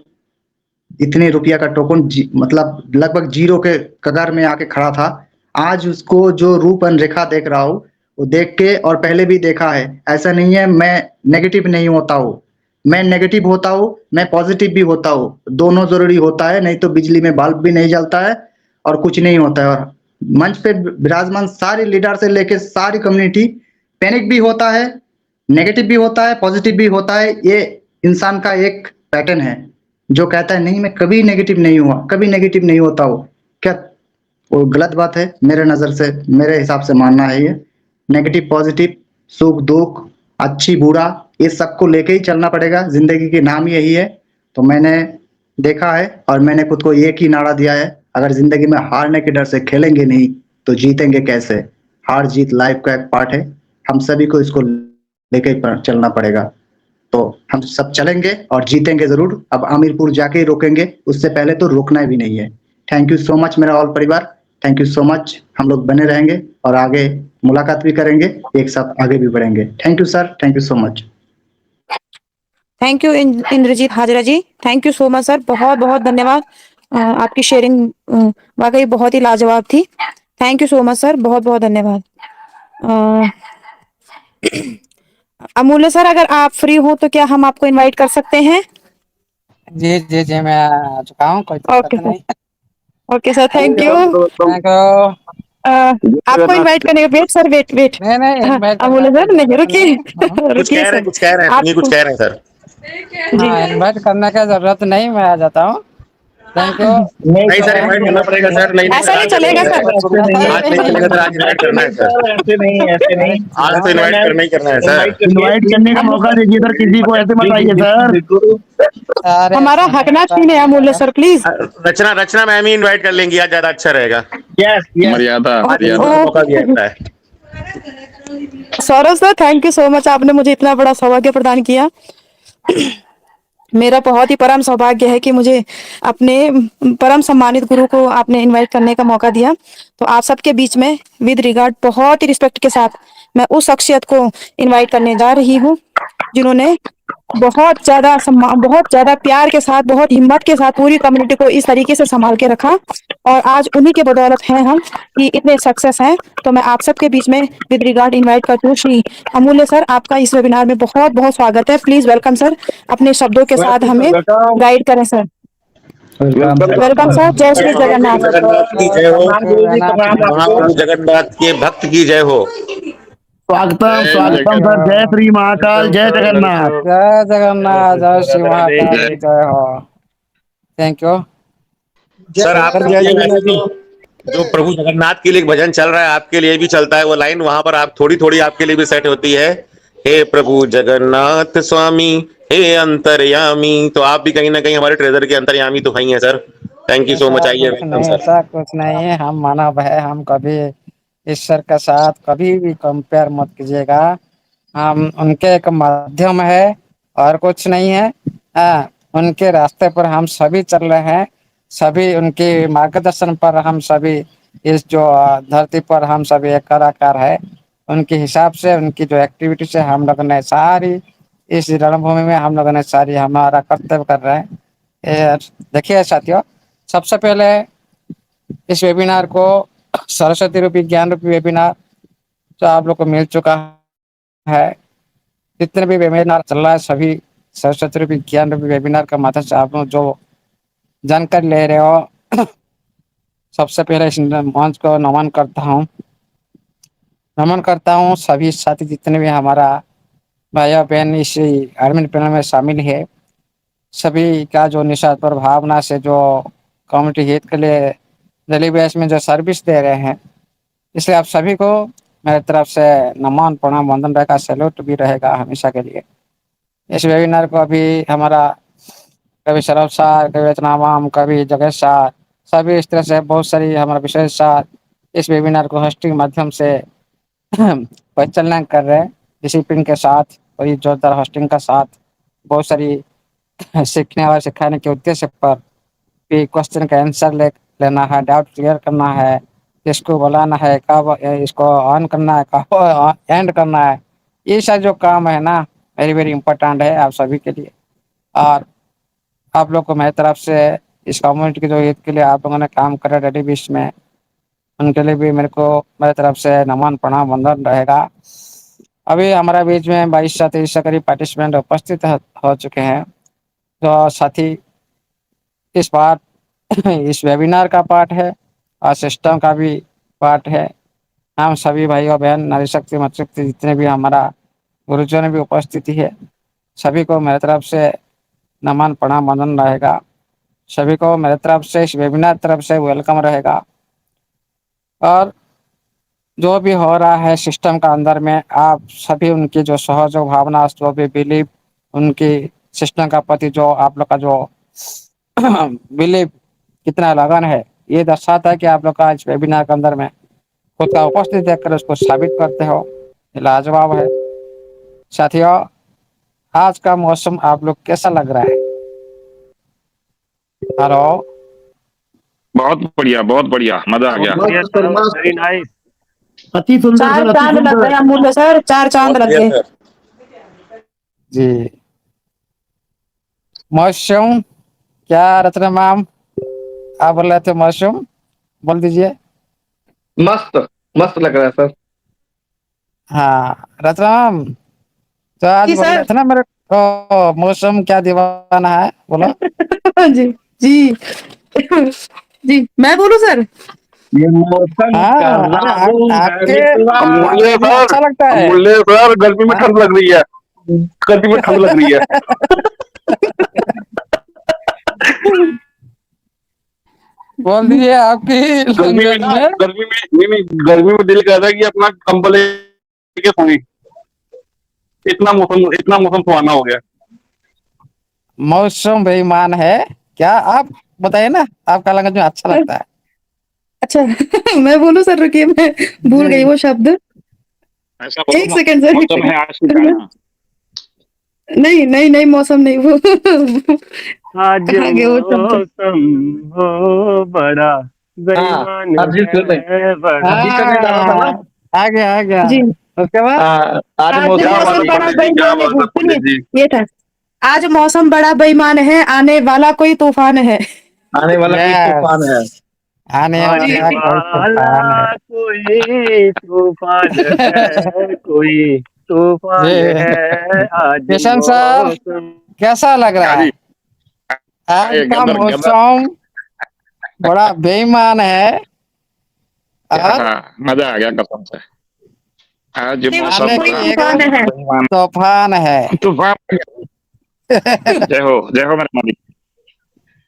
इतने रुपया का टोकन मतलब लगभग जीरो के कगार में आके खड़ा था। आज उसको जो रूप रेखा देख रहा हूँ, वो देख के, और पहले भी देखा है, ऐसा नहीं है मैं नेगेटिव नहीं होता हूँ, मैं नेगेटिव होता हूँ, मैं पॉजिटिव भी होता हूँ, दोनों जरूरी होता है, नहीं तो बिजली में बल्ब भी नहीं जलता है और कुछ नहीं होता है। और मंच पे विराजमान सारे लीडर से लेके सारी कम्युनिटी, पैनिक भी होता है, नेगेटिव भी होता है, पॉजिटिव भी होता है। ये इंसान का एक पैटर्न है, जो कहता है नहीं मैं कभी नेगेटिव नहीं हुआ, कभी नेगेटिव नहीं होता हूँ, क्या वो गलत बात है? मेरे नजर से, मेरे हिसाब से मानना है ये नेगेटिव पॉजिटिव, सुख दुख, अच्छी बुरा, ये सबको लेके ही चलना पड़ेगा, जिंदगी की नाम यही है। तो मैंने देखा है और मैंने खुद को एक ही नारा दिया है, अगर जिंदगी में हारने के डर से खेलेंगे नहीं तो जीतेंगे कैसे? हार जीत लाइफ का एक पार्ट है, हम सभी को इसको लेके चलना पड़ेगा। तो हम सब चलेंगे और जीतेंगे जरूर। अब आमिरपुर जाके ही रोकेंगे, उससे पहले तो रोकना भी नहीं है। थैंक यू सो मच मेरा ऑल परिवार, थैंक यू सो मच। हम लोग बने रहेंगे और आगे मुलाकात भी करेंगे, एक साथ आगे भी बढ़ेंगे। Thank you sir, thank you so much. Thank you Indrajit Hazra ji, thank you so much sir, बहुत बहुत धन्यवाद। आपकी शेयरिंग वाकई बहुत ही लाजवाब थी। Thank you so much sir, बहुत बहुत धन्यवाद। अमूल्य सर, अगर आप फ्री हो तो क्या हम आपको इनवाइट कर सकते हैं? जी जी जी, मैं आ चुका हूँ, कोई ओके दिक्कत सर। नहीं। Okay sir, thank you. Thank you. आपको इनवाइट करने का, वेट सर, वेट वेट। नहीं नहीं, इनवाइट करने अमूल्य की सर, नहीं, जरूरत रुकिए। नहीं। हाँ कुछ रुकिए कह रहे हैं, सर। कुछ कह रहे हैं, सुनिए, कुछ आपको कह रहे हैं सर। जी। हाँ, इनवाइट करने की जरूरत नहीं, मैं आ जाता हूँ। Thank you. नहीं सर, इनवाइट करना पड़ेगा सर, नहीं तो ऐसा फिर नहीं आज चलेगा नहीं सर। है। आज नहीं नहीं चलेगा सर, आज इनवाइट करना है सर। ऐसे नहीं, ऐसे अरे नहीं। आज तो इनवाइट करना ही करना है सर। इनवाइट करने का मौका दीजिए सर, किसी को ऐसे मत आइए सर। अरे हमारा ऐसा हक नहीं ना होता छीने है Amulya sir. Sir, please. Rachna Rachna ma'am ही इनवाइट कर लेंगी, आज ज्यादा अच्छा रहेगा। Yes yes. मर्यादा आज मर्यादा। इनको मौका दिया ओ जाता है। Saurabh sir, thank you so much, आपने मुझे इतना बड़ा सौभाग्य प्रदान किया। मेरा बहुत ही परम सौभाग्य है कि मुझे अपने परम सम्मानित गुरु को आपने इनवाइट करने का मौका दिया। तो आप सबके बीच में विद रिगार्ड बहुत ही रिस्पेक्ट के साथ मैं उस शख्सियत को इनवाइट करने जा रही हूँ जिन्होंने बहुत ज्यादा सम्मान, बहुत ज्यादा प्यार के साथ, बहुत हिम्मत के साथ पूरी कम्युनिटी को इस तरीके से संभाल के रखा। और आज उन्हीं के बदौलत हैं हम कि इतने सक्सेस हैं। तो मैं आप सबके बीच में विद रिगार्ड इनवाइट करती हूँ श्री अमूल्य सर, आपका इस वेबिनार में बहुत बहुत स्वागत है। प्लीज वेलकम सर, अपने शब्दों के साथ हमें गाइड करें sir. Welcome sir. Welcome sir, जय श्री महाप्रभु जगन्नाथ। जगन्नाथ की जय हो। प्रणाम गुरु जी, प्रणाम आपको। महाप्रभु जगन्नाथ के भक्त की जय हो। स्वागतम जय स्वागतम सर, जय जगन्नाथ। श्री महाकाल, जय जगन्नाथ। जय जगन्नाथ, जय श्री महाकाल जय की जय हो। Thank you. सर आप सर जय देखिए, वैसे जगन्नाथ जी। तो जो प्रभु जगन्नाथ के लिए एक भजन चल रहा है, आपके लिए भी चलता है वो लाइन, वहां पर आप थोड़ी थोड़ी आपके लिए भी सेट होती है। हे प्रभु जगन्नाथ स्वामी, हे अंतर्यामी। तो आप भी कहीं ना कहीं हमारे ट्रेजर के अंतर्यामी तो वही हैं sir. Thank you so much, ऐसा आइए, कुछ वेलकम नहीं, सर। ऐसा कुछ नहीं है। हम मानव है, हम कभी ईश्वर के साथ कभी भी कंपेयर मत कीजिएगा। हम उनके एक माध्यम है और कुछ नहीं है। हाँ, उनके रास्ते पर हम सभी चल रहे हैं। सभी उनके मार्गदर्शन पर हम सभी इस जो धरती पर हम सभी एक कलाकार है। उनके हिसाब से, उनकी जो एक्टिविटी से हम लोग ने सारी इस रणभूमि में हम लोगों ने सारी हमारा कर्तव्य कर रहे हैं। ये देखिए साथियों, सबसे पहले इस वेबिनार को सरस्वती रूपी ज्ञान रूपी वेबिनार जो आप लोग को मिल चुका है। जितने भी वेबिनार चल रहा है सभी सरस्वती रूपी ज्ञान रूपी वेबिनार का माध्यम से आप लोग जो जानकारी ले रहे हो। सबसे पहले इस मंच को नमन करता हूँ। नमन करता हूँ सभी साथी जितने भी हमारा भाई बहन इस एडमिन पैनल में शामिल है। सभी का जो निस्वार्थ भावना से जो कम्युनिटी हित के लिए डेली बेस में जो सर्विस दे रहे हैं, इसलिए आप सभी को मेरी तरफ से नमन प्रणाम वंदन रहेगा, सैल्यूट भी रहेगा हमेशा के लिए। इस वेबिनार को अभी हमारा कभी सौरभ सर, कभी रचनावाम, कभी जगेश सर, सभी इस तरह से बहुत सारी हमारा विशेष सर इस वेबिनार को होस्टिंग माध्यम से परिचालना कर रहे हैं डिसिप्लिन के साथ और ये जोरदार होस्टिंग का साथ। बहुत सारी सीखने और सिखाने के उद्देश्य पर भी क्वेश्चन का आंसर लेना है, डाउट क्लियर करना है, किसको बुलाना है, कब इसको ऑन करना है, कब एंड करना है। ये सारे जो काम है ना, वेरी वेरी इंपॉर्टेंट है आप सभी के लिए। और आप लोग को मेरी तरफ से इस कम्युनिटी के जो हित के लिए आप लोगों ने काम करा डेली बेस में, उनके लिए भी मेरी तरफ से नमन प्रणाम वंदन रहेगा। अभी हमारा बीच में 22 से 23 से करीब पार्टिसिपेंट उपस्थित हो चुके हैं। जो साथी इस बार इस वेबिनार का पार्ट है और सिस्टम का भी पार्ट है। हम सभी भाई और बहन, नारी शक्ति मत शक्ति जितने भी हमारा गुरुजन भी उपस्थिति है, सभी को मेरी तरफ से नमन प्रणाम वंदन रहेगा। सभी को मेरी तरफ से इस वेबिनार तरफ से वेलकम रहेगा। और जो भी हो रहा है सिस्टम का अंदर में, आप सभी उनकी जो सहयोग भावना, जो भी बिलीव, उनकी सिस्टम का प्रति जो आप लोग का जो बिलीव, कितना लगन है, ये दर्शाता है कि आप लोग का इस वेबिनार के अंदर में खुद का उपस्थित देखकर उसको साबित करते हो। ये लाजवाब है। साथियों, आज का मौसम आप लोग कैसा लग रहा है? हेलो। बहुत बढ़िया, बहुत बढ़िया, मजा आ गया। Very nice. अति सुंदर चार सर, अति चांद लग गए सुंदर। अमूल्य सर, चार चांद बहुत लग बढ़िया गए। सर। जी, मौसम क्या रचना मैम आप बोल रहे थे? मौसम बोल दीजिए। मस्त मस्त लग रहा है सर। हाँ रचना मैम, तो आज जी बोल सर। रहे थे ना मेरे ओ मौसम क्या दीवाना है बोलो। जी जी जी, मैं बोलूं सर? ये मौसम कर हाँ, अरे रहा हूँ है आपके मितवा। लैंग्वेज में अच्छा लगता है। अमूल्य सर, गर्मी में हाँ? ठंड लग रही है। गर्मी में ठंड लग रही है। बोल दीजिए आपकी गर्मी में लैंग्वेज ना, में। गर्मी में नहीं, गर्मी में दिल करता है कि अपना कंबल लेके सोए। इतना मौसम सुहाना हो गया। मौसम बेईमान है क्या? आप बताइए ना, आपका लैंग्वेज में अच्छा लगता है। अच्छा मैं बोलूं सर? रुकिए, मैं भूल गई जी। वो शब्द। ऐसा बोलो एक सेकंड सर, एक मौसम है सेकंड। आशिकाना। नहीं नहीं नहीं, मौसम नहीं वो आज कहाँ गया वो शब्द? मौसम हो बड़ा हाँ, बेईमान अरिजीत सिंह ने है बड़ा। अरिजीत सिंह ने गाना था ना। आ गया जी, उसके बाद। आज आज मौसम क्या बड़ा बात मौसम है बड़ा बेईमान पंडित है। जी, क्या बेईमान है। बात है सुनिए, पंडित जी। ये था, आज मौसम बड़ा बेईमान है, आने वाला कोई तूफान है। आने वाला कोई तूफान है। यस, आने आने जी वाला जी कोई तूफान है। वाला कोई तूफान है, कोई तूफान जी है आज किशन सर, मौसम। कैसा लग हाँ रहा जी। है? आज ये का गदर गदर। मौसम बड़ा बेईमान है और हाँ, मजा आ गया कसम से। आज आने वाला आने मौसम कोई बड़ा की एक तूफान है। बेईमान। तूफान है। तूफान। जय हो मेरे मालिक।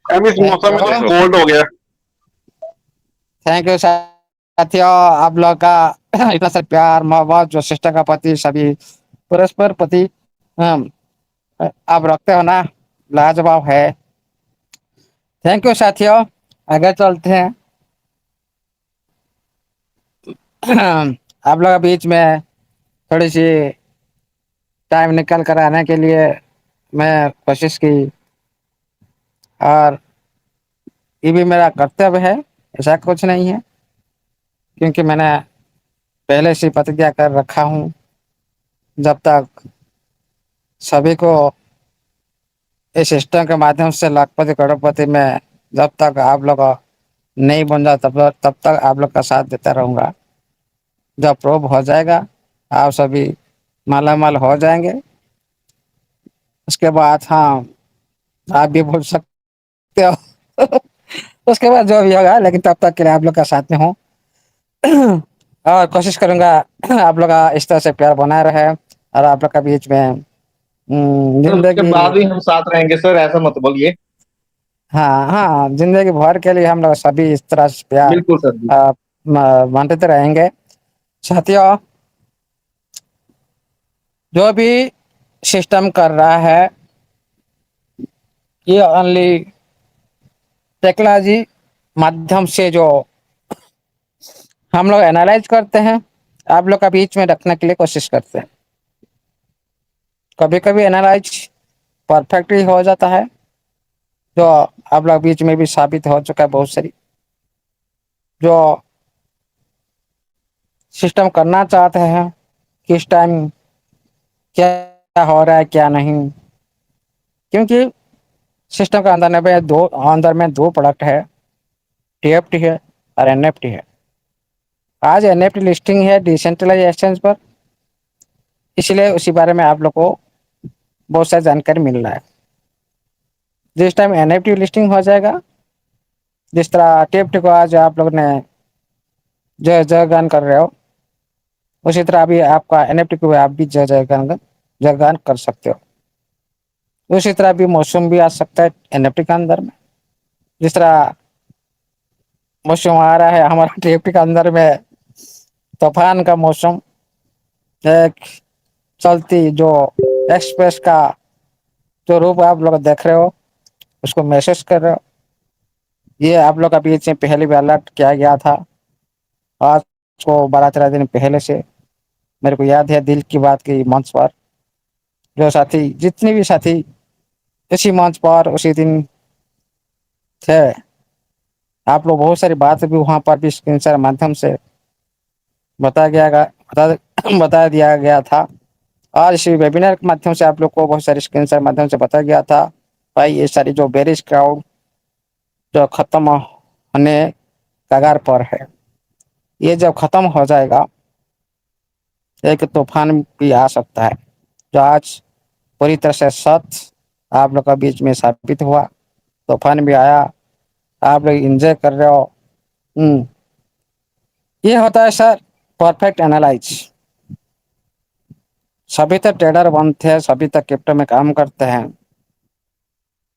अब इस थैंक मौसम में तो जय यू, हो। कोल्ड हो गया। साथियों, आप लोग का इतना सा प्यार मोहब्बत जो सिस्टर का प्रति सभी परस्पर प्रति हम, आप रखते हो ना, लाजवाब है। थैंक यू साथियों, आगे चलते हैं। आप लोग के बीच में थोड़ी सी टाइम निकल कर आने के लिए मैं कोशिश की, और ये भी मेरा कर्तव्य है, ऐसा कुछ नहीं है, क्योंकि मैंने पहले से प्रतिज्ञा कर रखा हूँ, जब तक सभी को इस सिस्टम के माध्यम से लाखपति करोड़पति में जब तक आप लोग नहीं बन जाओ तब तक आप लोग का साथ देता रहूँगा। जब प्रूव हो जाएगा, आप सभी मालामाल हो जाएंगे, उसके बाद हाँ, आप भी बोल सकते हो। उसके बाद जो भी होगा, लेकिन तब तक के लिए आप लोग का साथ में हूँ। और कोशिश करूंगा आप लोग का इस तरह से प्यार बना रहे, और आप लोग के बीच में सर उसके जिंदगी, बाद भी हम साथ रहेंगे सर, ऐसा मत बोलिए। हाँ हाँ, जिंदगी भर के लिए हम लोग सभी इस तरह से प्यार बिल्कुल सर जी। बांटते रहेंगे। साथियों, जो भी सिस्टम कर रहा है, ये ओनली टेक्नोलॉजी माध्यम से जो हम लोग एनालाइज करते हैं, आप लोग का बीच में रखने के लिए कोशिश करते हैं। कभी कभी एनालाइज परफेक्टली हो जाता है, जो आप लोग बीच में भी साबित हो चुका है बहुत सारी, जो सिस्टम करना चाहते हैं, किस टाइम क्या हो रहा है क्या नहीं, क्योंकि सिस्टम का अंदर में दो प्रोडक्ट है, टीएफटी है और एनएफटी है। आज एनएफटी लिस्टिंग है डिसेंट्रलाइज एक्सचेंज पर, इसलिए उसी बारे में आप लोग को बहुत सारी जानकारी मिल रहा है। जिस टाइम एनएफटी लिस्टिंग हो जाएगा, जिस तरह टीएफटी को आज आप लोग ने जय जयगान कर रहे हो, उसी तरह अभी आपका एनएफटी को आप भी जयगान कर सकते हो। उसी तरह भी मौसम भी आ सकता है एनएफटी के अंदर में, जिस तरह मौसम आ रहा है हमारा टीएफटी के अंदर में, तूफान का मौसम, एक चलती जो एक्सप्रेस का जो रूप आप लोग देख रहे हो, उसको महसूस कर रहे हो। ये आप लोग का बीच में पहले भी अलर्ट किया गया था, आज को 12-13 दिन पहले से मेरे को याद है, दिल की बात की मंच पर जो साथी, जितने भी साथी उसी मंच पर उसी दिन थे, आप लोग बहुत सारी बात भी वहाँ पर भी स्क्रीन शेयर माध्यम से बता दिया गया था। और इसी वेबिनार के माध्यम से आप लोग को बहुत सारी स्क्रीन शेयर माध्यम से बताया गया था, भाई ये सारी जो बेरिश क्राउड जो खत्म होने कगार पर है, ये जब खत्म हो जाएगा, एक तूफान भी आ सकता है, जो आज पूरी तरह से सच आप लोग का बीच में साबित हुआ। तूफान भी आया, आप लोग एंजॉय कर रहे हो। ये होता है सर परफेक्ट एनालाइज। सभी तो ट्रेडर बनते हैं, सभी तो क्रिप्टो में काम करते हैं,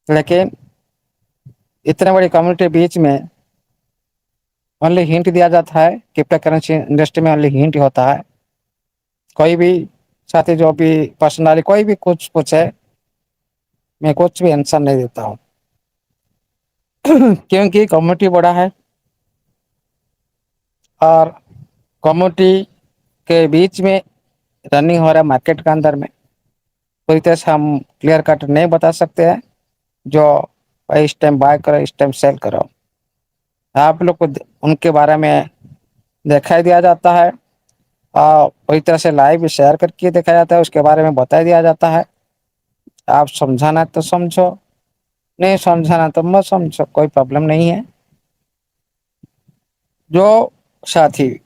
लेकिन इतने बड़ी कम्युनिटी बीच में ओनली हिंट दिया जाता है। क्रिप्टो करेंसी इंडस्ट्री में ओनली हिंट होता है। कोई भी साथी जो भी पर्सनली कोई भी कुछ पूछे, मैं कुछ भी आंसर नहीं देता हूँ क्योंकि कम्युनिटी बड़ा है और कम्युनिटी के बीच में रनिंग हो रहा है मार्केट के अंदर में। पूरी तरह से हम क्लियर कट नहीं बता सकते हैं जो भाई इस टाइम बाय करो इस टाइम सेल करो। आप लोग को उनके बारे में दिखाई दिया जाता है और पूरी तरह से लाइव शेयर करके दिखाया जाता है, उसके बारे में बता दिया जाता है। आप समझाना तो समझो, नहीं समझाना तो मत समझो, कोई प्रॉब्लम नहीं है। जो साथी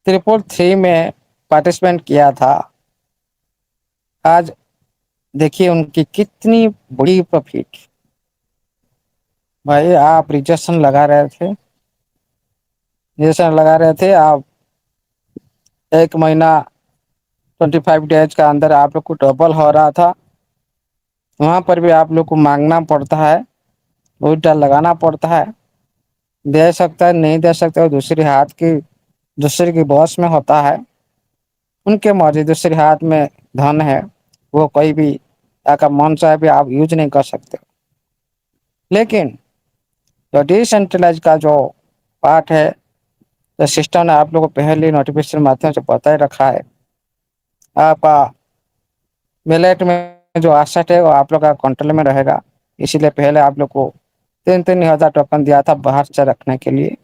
333 में पार्टिसिपेंट किया था, आज देखिए उनकी कितनी बड़ी प्रॉफिट। भाई आप रिजेक्शन लगा रहे थे, रिजेक्शन लगा रहे थे आप, 1 महीना 25 डेज का अंदर आप लोग को डबल हो रहा था। वहाँ पर भी आप लोग को मांगना पड़ता है, उल्टा लगाना पड़ता है। दे सकता है नहीं दे सकता, दूसरी हाथ की दूसरे की बॉस में होता है, उनके मर्जी। दूसरे हाथ में धन है, वो कोई भी आका मन चाहे भी आप यूज नहीं कर सकते। लेकिन जो डिसेंट्रलाइज का जो पार्ट है, तो सिस्टम ने आप लोगों को पहले नोटिफिकेशन माध्यम से बता ही रखा है। आपका मिलेट में जो एसेट है वो आप लोग का कंट्रोल में रहेगा, इसीलिए पहले आप लोग को 3,000 टोकन दिया था बाहर से रखने के लिए।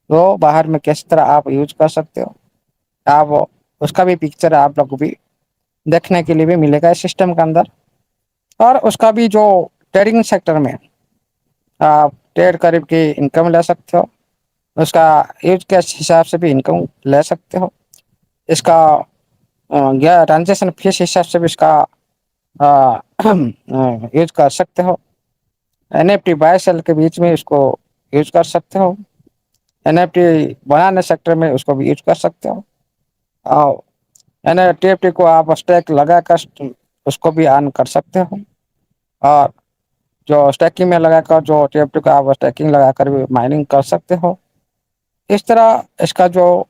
वो बाहर में किस तरह आप यूज कर सकते हो, आप उसका भी पिक्चर आप लोग को भी देखने के लिए भी मिलेगा इस सिस्टम के अंदर। और उसका भी जो ट्रेडिंग सेक्टर में आप ट्रेड करीब की इनकम ले सकते हो, उसका यूज के हिसाब से भी इनकम ले सकते हो। इसका ट्रांजेक्शन फीस हिसाब से भी इसका यूज कर सकते हो। NFT बाय सेल के बीच में इसको यूज कर सकते हो। NFT बनाने सेक्टर में उसको भी यूज कर सकते हो। और NFT को आप स्टैक लगा कर उसको भी अर्न कर सकते हो। और जो स्टैकिंग में लगाकर जो TFT को आप स्टैकिंग लगाकर भी माइनिंग कर सकते हो। इस तरह इसका जो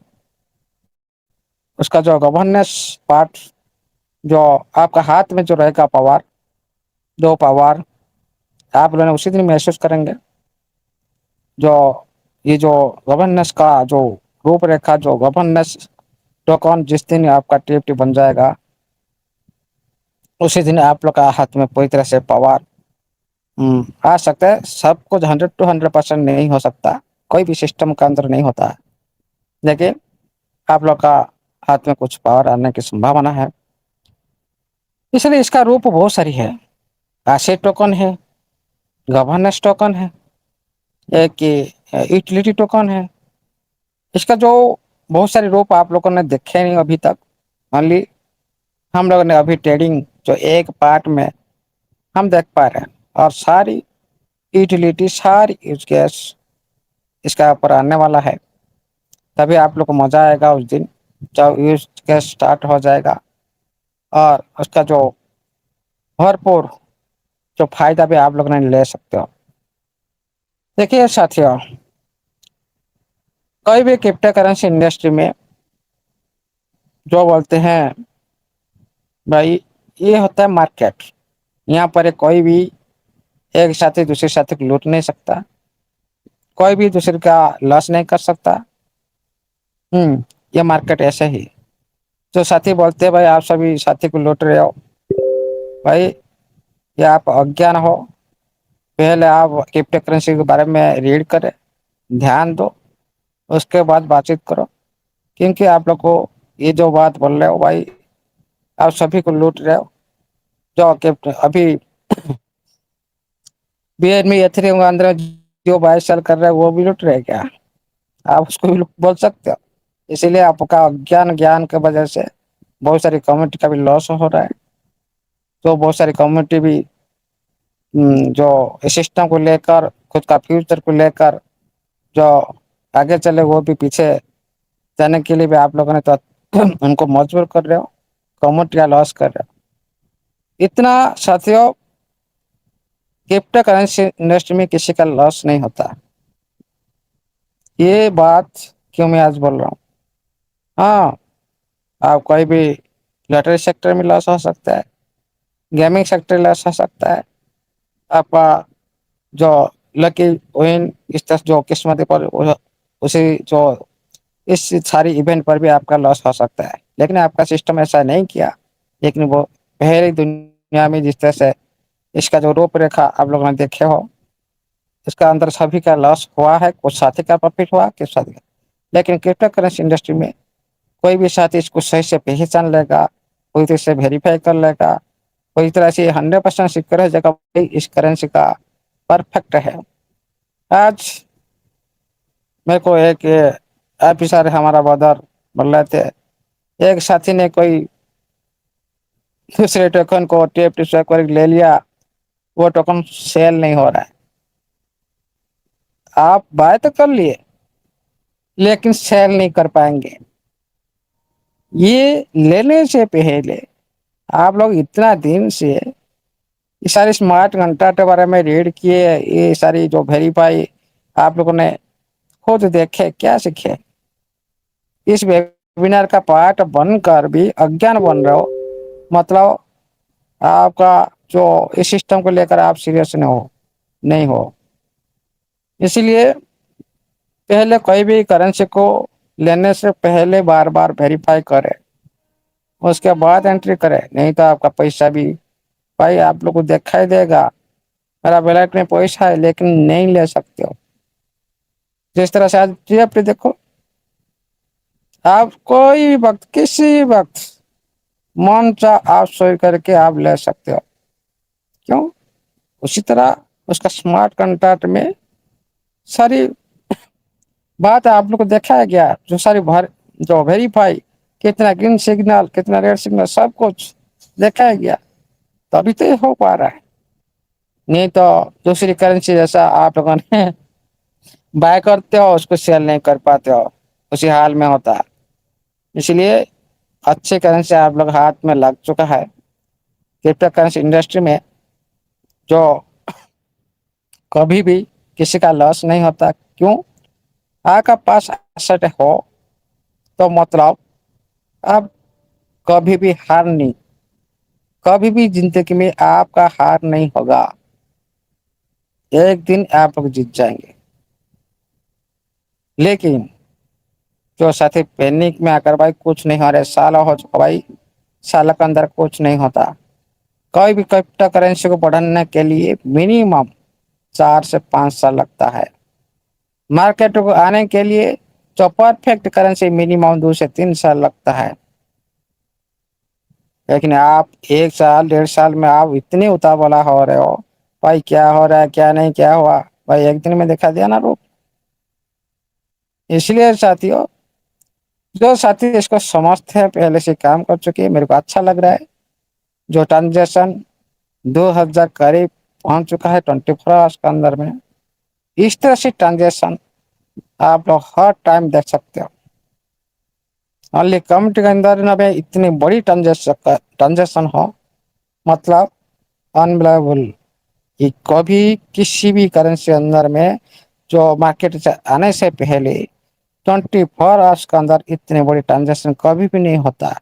उसका जो गवर्नेंस पार्ट जो आपका हाथ में जो रहेगा पावर, जो पावर आप लोगों ने उसी दिन महसूस करेंगे। जो ये जो गवर्नेंस का जो रूपरेखा, जो गवर्नेंस टोकन जिस दिन आपका TFT बन जाएगा, उसी दिन आप लोग का हाथ में पूरी तरह से पावर आ सकता है। सब कुछ 100 to 100% नहीं हो सकता, कोई भी सिस्टम के अंदर नहीं होता है, लेकिन आप लोग का हाथ में कुछ पावर आने की संभावना है। इसलिए इसका रूप बहुत सारी है। एसेट टोकन है, गवर्नेंस टोकन है, एक यूटिलिटी टोकन है। इसका जो बहुत सारे रूप आप लोगों ने देखे नहीं अभी तक। ओनली हम लोगों ने अभी ट्रेडिंग जो एक पार्ट में हम देख पा रहे हैं, और सारी यूटिलिटी सारी यूज केस इसका ऊपर आने वाला है। तभी आप लोग को मजा आएगा उस दिन जब यूज केस स्टार्ट हो जाएगा, और उसका जो भरपूर जो फायदा भी आप लोग ने ले सकते हो। देखिए साथियों, कोई भी क्रिप्टो करेंसी इंडस्ट्री में जो बोलते हैं भाई, ये होता है मार्केट। यहाँ पर कोई भी एक साथी दूसरे साथी को लूट नहीं सकता, कोई भी दूसरे का लॉस नहीं कर सकता। ये मार्केट ऐसे ही। जो साथी बोलते हैं भाई आप सभी साथी को लूट रहे हो, भाई ये आप अज्ञान हो। पहले आप क्रिप्टो करेंसी के बारे में रीड करें, ध्यान दो, उसके बाद बातचीत करो। क्योंकि आप लोग को ये जो बात बोल रहे हो भाई, आप सभी को लूट रहे हो। जो क्रिप्टो अभी BNB एथेरियम के अंदर जो बाय सेल कर रहे हैं वो भी लूट रहे हैं क्या? आप उसको भी बोल सकते हो। इसीलिए आपका ज्ञान के वजह से बहुत सारी कम्युनिटी का भी लॉस हो रहा है। तो बहुत सारी कम्युनिटी भी जो इस सिस्टम को लेकर, खुद का फ्यूचर को लेकर जो आगे चले, वो भी पीछे जाने के लिए भी आप लोगों ने तो उनको मजबूर कर रहे हो, कम्युनिटी का लॉस कर रहे हो। इतना साथियों, क्रिप्टो करेंसी इंडस्ट्री में किसी का लॉस नहीं होता। ये बात क्यों मैं आज बोल रहा हूँ? हाँ, आप कोई भी लॉटरी सेक्टर में लॉस हो सकता है, गेमिंग सेक्टर में लॉस हो सकता है, आपका जो लकी विन इस तरह जो किस्मत पर उसी जो इस सारी इवेंट पर भी आपका लॉस हो सकता है। लेकिन आपका सिस्टम ऐसा नहीं किया। लेकिन वो पहली दुनिया में जिस तरह से इसका जो रूपरेखा आप लोगों ने देखे हो, इसका अंदर सभी का लॉस हुआ है, कुछ साथी का प्रॉफिट हुआ, कुछ साथी का। लेकिन क्रिप्टो करेंसी इंडस्ट्री में कोई भी साथी इसको सही से पहचान लेगा, पूरी तरह से वेरीफाई कर लेगा, पूरी तरह से 100% सिक्योर है जगह, भाई इस करेंसी का परफेक्ट है। आज मेरे को एक ऑफिसर हमारा बदर बोल रहे थे, एक साथी ने कोई दूसरे टोकन को टेप टू स्टैक करके ले लिया, वो टोकन सेल नहीं हो रहा है। आप बाय तो कर लिए लेकिन सेल नहीं कर पाएंगे। ये लेने से पहले आप लोग इतना दिन से ये सारे स्मार्ट कॉन्ट्रैक्ट के बारे में रीड किए, ये सारी जो वेरीफाई आप लोगों ने खुद देखे, क्या सीखे? इस वेबिनार का पार्ट बनकर भी अज्ञान बन रहे हो, मतलब आपका जो इस सिस्टम को लेकर आप सीरियस नहीं हो। इसलिए पहले कोई भी करेंसी को लेने से पहले बार बार वेरीफाई करें, उसके बाद एंट्री करें, नहीं तो आपका पैसा भी भाई आप लोग को दिखाई देगा, मेरा वैलेट में पैसा है लेकिन नहीं ले सकते हो। जिस तरह से आज पे देखो, आप कोई भी वक्त किसी भी वक्त मन चाह आप सोच करके आप ले सकते हो। क्यों? उसी तरह उसका स्मार्ट कॉन्ट्रैक्ट में सारी बात आप लोग को दिखाया गया, जो सारी जो वेरीफाई, कितना ग्रीन सिग्नल, कितना रेड सिग्नल, सब कुछ दिखाया गया, तभी तो ये हो पा रहा है। नहीं तो दूसरी करेंसी जैसा आप लोगों ने बाय करते हो, उसको सेल नहीं कर पाते हो, उसी हाल में होता है। इसलिए अच्छे करेंसी आप लोग हाथ में लग चुका है। क्रिप्टो करेंसी इंडस्ट्री में जो कभी भी किसी का लॉस नहीं होता। क्यों? आपका पास एसेट हो तो मतलब आप कभी भी हार नहीं, कभी भी जिंदगी में आपका हार नहीं होगा। एक दिन आप लोग जीत जाएंगे। लेकिन जो साथी पैनिक में आकर भाई कुछ नहीं हो रहा, साल हो चुका भाई, साल के अंदर कुछ नहीं होता। कोई भी क्रिप्टो करेंसी को बढ़ाने के लिए मिनिमम 4 से 5 साल लगता है। मार्केट को आने के लिए जो परफेक्ट करेंसी मिनिमम 2 से 3 साल लगता है। लेकिन आप 1 साल 1.5 साल में आप इतने उतावला हो रहे हो, भाई क्या हो रहा है क्या नहीं, क्या हुआ भाई, एक दिन में दिखा दिया ना रूप। इसलिए साथियों, जो साथी इसको समझते हैं, पहले से काम कर चुके हैं, मेरे को अच्छा लग रहा है। जो ट्रांजेक्शन 2000 करीब पहुंच चुका है 24 आवर्स के अंदर में, इस तरह से ट्रांजेक्शन आप लोग हर टाइम देख सकते हो। ओनली कम्युनिटी के अंदर ना में इतनी बड़ी ट्रांजेक्शन हो, मतलब अनबिलीवेबल। कि कभी किसी भी करेंसी अंदर में जो मार्केट से आने से पहले 24 आवर्स के अंदर इतने बड़ी ट्रांजेक्शन कभी भी नहीं होता।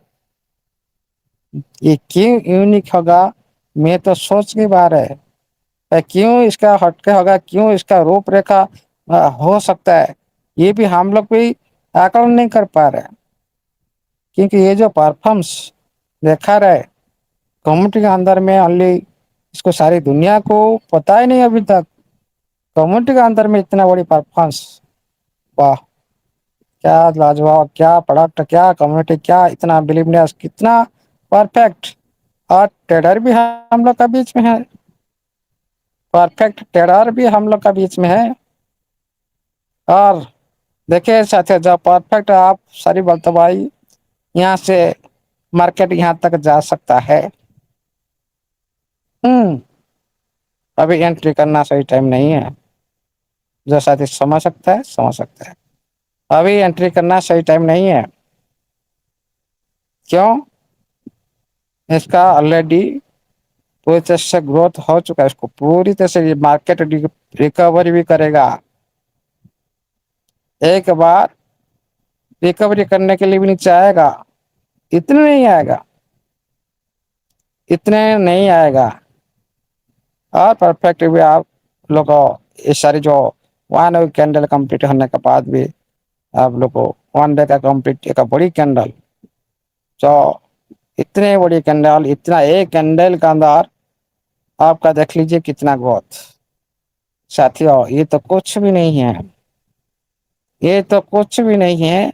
ये क्यों यूनिक होगा, मैं तो सोच की बात है। क्यों इसका हटके होगा, क्यों इसका रूपरेखा हो सकता है, ये भी हम लोग भी आकलन नहीं कर पा रहे। क्योंकि ये जो परफॉर्मेंस देखा रहे कम्युनिटी के अंदर में, ओनली इसको सारी दुनिया को पता ही नहीं अभी तक। कम्युनिटी के अंदर में इतना बड़ी परफॉर्मेंस, वाह क्या लाजवाब, क्या प्रोडक्ट, क्या कम्युनिटी, क्या इतना बिलीवनेस, कितना परफेक्ट। और ट्रेडर भी हम लोग का बीच में है, परफेक्ट ट्रेडर भी हम लोग का बीच में है। और देखिए साथियों, जब परफेक्ट आप सारी बलतबाई यहाँ से मार्केट यहाँ तक जा सकता है। अभी एंट्री करना सही टाइम नहीं है। जो साथी समझ सकता है समझ सकता है। अभी एंट्री करना सही टाइम नहीं है। क्यों? इसका ऑलरेडी पूरी तरह से ग्रोथ हो चुका है। इसको पूरी तरह से मार्केट रिकवरी भी करेगा। एक बार रिकवरी करने के लिए भी नीचे आएगा, इतने नहीं आएगा, इतने नहीं आएगा। और परफेक्ट भी आप लोग को ये सारी जो 1 कैंडल कंप्लीट होने के बाद भी आप लोग को 1 डे का कंप्लीट एक बड़ी कैंडल, जो इतने बड़ी कैंडल, इतना एक कैंडल का अंदर आपका देख लीजिए कितना ग्रोथ। साथियों ये तो कुछ भी नहीं है, ये तो कुछ भी नहीं है।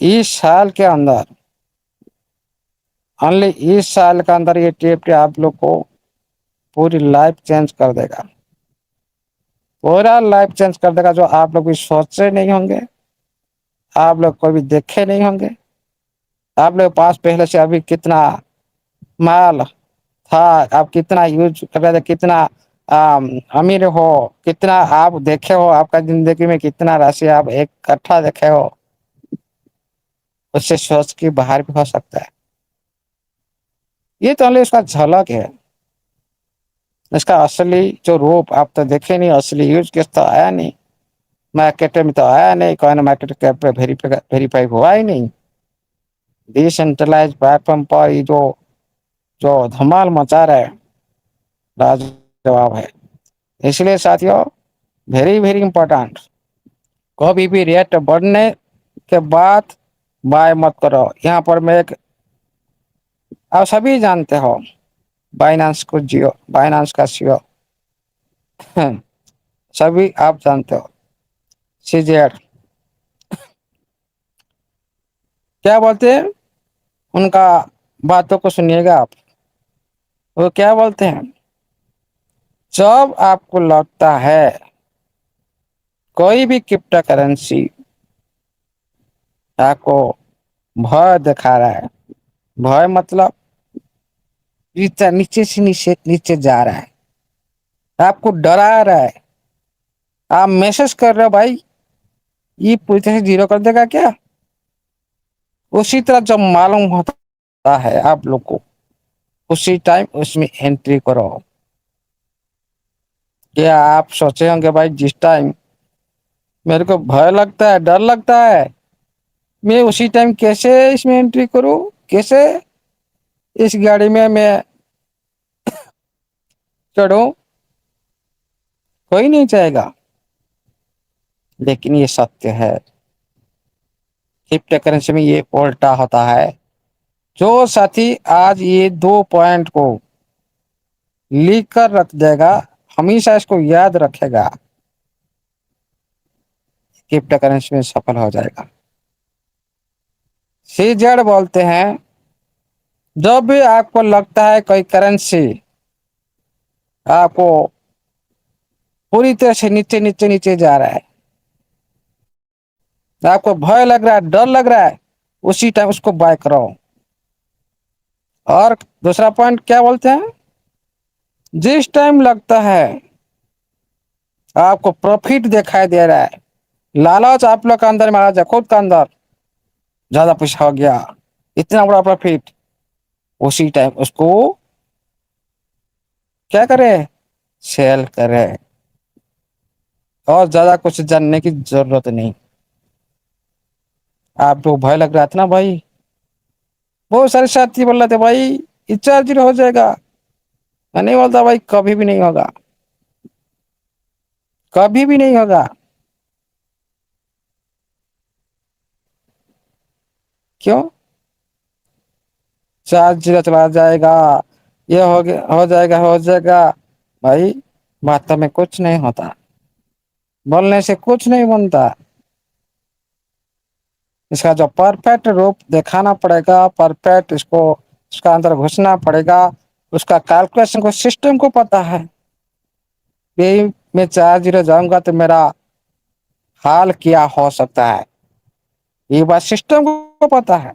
इस साल के अंदर, ओनली इस साल के अंदर ये टिप्स आप लोग को पूरी लाइफ चेंज कर देगा, पूरा लाइफ चेंज कर देगा। जो आप लोग भी सोचे नहीं होंगे, आप लोग कभी देखे नहीं होंगे। आप लोग के पास पहले से अभी कितना माल था, आप कितना यूज कर रहे थे, कितना अमीर हो, कितना आप देखे हो, आपका जिंदगी में कितना राशि आप एक इकट्ठा देखे हो, उससे सोच के बाहर भी हो सकता है। ये तो ओनली उसका झलक है। इसका असली जो रूप आप तो देखे नहीं, असली यूज केस तो आया नहीं, मार्केट में तो आया नहीं, कौन मार्केट कैप पे वेरीफाई हुआ ही नहीं। डिसेंट्रलाइज प्लेटफॉर्म पर ये जो जो धमाल मचा रहा है, लाजवाब है। इसलिए साथियों वेरी वेरी इंपॉर्टेंट, कभी भी रेट बढ़ने के बाद बाय मत करो। यहाँ पर मैं एक, आप सभी जानते हो बाइनांस को, जियो बाइनांस का सीईओ सभी आप जानते हो, सीजेड क्या बोलते हैं, उनका बातों को सुनिएगा आप। वो क्या बोलते हैं, जब आपको लगता है कोई भी क्रिप्टो करेंसी आपको भय दिखा रहा है, भय मतलब नीचे नीचे से नीचे नीचे जा रहा है, आपको डरा रहा है, आप मैसेज कर रहे हो भाई ये पूरी तरह से जीरो कर देगा क्या, उसी तरह जब मालूम होता है आप लोग को, उसी टाइम उसमें एंट्री करो। क्या आप सोचे होंगे भाई जिस टाइम मेरे को भय लगता है, डर लगता है, मैं उसी टाइम कैसे इसमें एंट्री करूं, कैसे इस गाड़ी में मैं चढ़ूं, कोई नहीं चाहेगा। लेकिन ये सत्य है, क्रिप्टो करेंसी में ये उल्टा होता है। जो साथी आज ये 2 पॉइंट को लिख कर रख देगा, हमेशा इसको याद रखेगा, क्रिप्टो करेंसी में सफल हो जाएगा। सीजेड बोलते हैं जब भी आपको लगता है कोई करेंसी आपको पूरी तरह से नीचे नीचे नीचे जा रहा है, आपको भय लग रहा है, डर लग रहा है, उसी टाइम उसको बाय करो। और दूसरा पॉइंट क्या बोलते हैं, जिस टाइम लगता है आपको प्रॉफिट दिखाई दे रहा है, लालच आप लोग का अंदर में आ जाए, खुद का अंदर ज्यादा पैसा हो गया, इतना बड़ा प्रॉफिट, उसी टाइम उसको क्या करे, सेल करे। और ज्यादा कुछ जानने की जरूरत नहीं। आपको भय लग रहा था ना भाई, बहुत सारे साथी बोल रहे थे भाई ये चार्ज हो जाएगा, मैं नहीं बोलता भाई कभी भी नहीं होगा, कभी भी नहीं होगा। क्यों? चार्ज चला जाएगा, ये हो गया, हो जाएगा, हो जाएगा। भाई वास्तव में कुछ नहीं होता, बोलने से कुछ नहीं बनता। इसका जो परफेक्ट रूप दिखाना पड़ेगा, परफेक्ट इसको इसका अंदर घुसना पड़ेगा, उसका कैलकुलेशन को सिस्टम को पता है कि मैं 4 जीरो जाऊंगा तो मेरा हाल क्या हो सकता है, ये बात सिस्टम को पता है।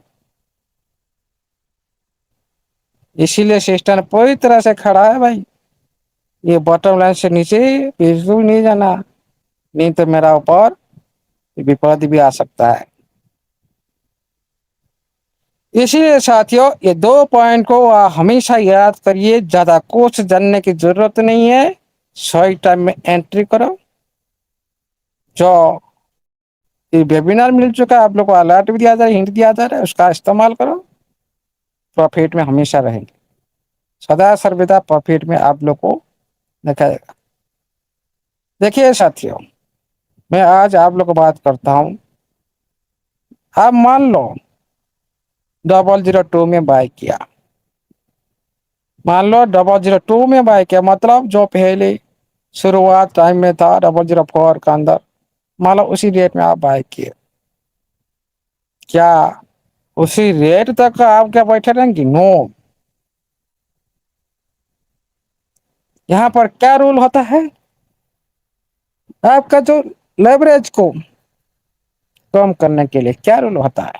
इसीलिए सिस्टम पूरी तरह से खड़ा है भाई। ये बॉटम लाइन से नीचे बिल्कुल नहीं जाना, नहीं तो मेरा ऊपर विपद भी आ सकता है। इसीलिए साथियों ये 2 पॉइंट को हमेशा याद करिए, ज्यादा कुछ जानने की जरूरत नहीं है। सही टाइम में एंट्री करो। जो ये वेबिनार मिल चुका है, आप लोग को अलर्ट भी दिया जा रहा है, हिंट दिया जा रहा है, उसका इस्तेमाल करो। प्रॉफिट में हमेशा रहेंगे, सदा सर्वदा प्रॉफिट में आप लोग को देखा जाएगा। देखिए साथियों, मैं आज आप लोग को बात करता हूं। आप मान लो 002 में बाय किया, मान लो 002 में बाय किया, मतलब जो पहले शुरुआत टाइम में था 004 का अंदर, मान लो उसी रेट में आप बाय किए। क्या उसी रेट तक आप क्या बैठे रहेंगे? नो। यहाँ पर क्या रूल होता है? आपका जो लेवरेज को कम करने के लिए क्या रूल होता है?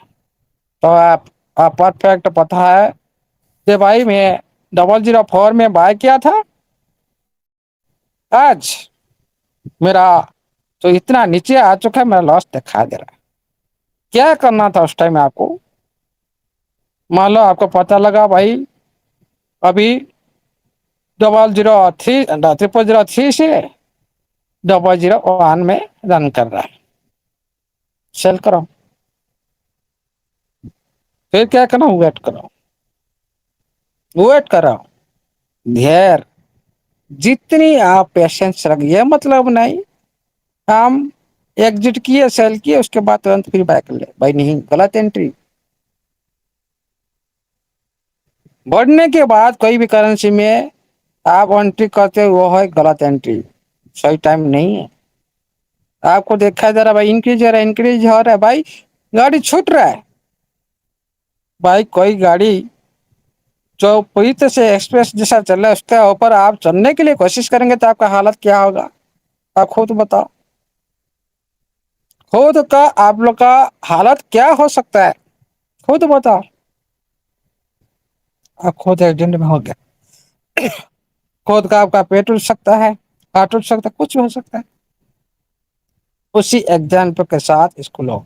तो आप परफेक्ट पता है कि भाई मैं 004 में बाय किया था, आज मेरा तो इतना नीचे आ चुका है, मेरा लॉस दिखा दे रहा है। क्या करना था उस टाइम आपको? मान लो आपको पता लगा भाई अभी 003 से 001 में रन कर रहा है, सेल करो। फिर क्या करना? वेट करो, वेट करो। धैर्य, जितनी आप पेशेंस रखिए मतलब नहीं। हम एग्जिट किए, सेल किए, उसके बाद तुरंत फिर बाय कर ले भाई, नहीं, गलत एंट्री। बढ़ने के बाद कोई भी करेंसी में आप एंट्री करते हो, वो है गलत एंट्री, सही टाइम नहीं है। आपको देखा जा रहा है भाई इंक्रीज हो रहा है, इंक्रीज हो रहा है भाई, गाड़ी छूट रहा है भाई। कोई गाड़ी जो पूरी तरह से एक्सप्रेस जैसा चल रहा है, उसके ऊपर आप चलने के लिए कोशिश करेंगे तो आपका हालत क्या होगा? आप खुद बताओ, खुद का आप लोग का हालत क्या हो सकता है? खुद बताओ। आप खुद एक्सीडेंट में हो गया, खुद का आपका पेट उठ सकता है, हाथ उठ सकता है, कुछ भी हो सकता है। उसी एग्जाम्पल के साथ इसको लो।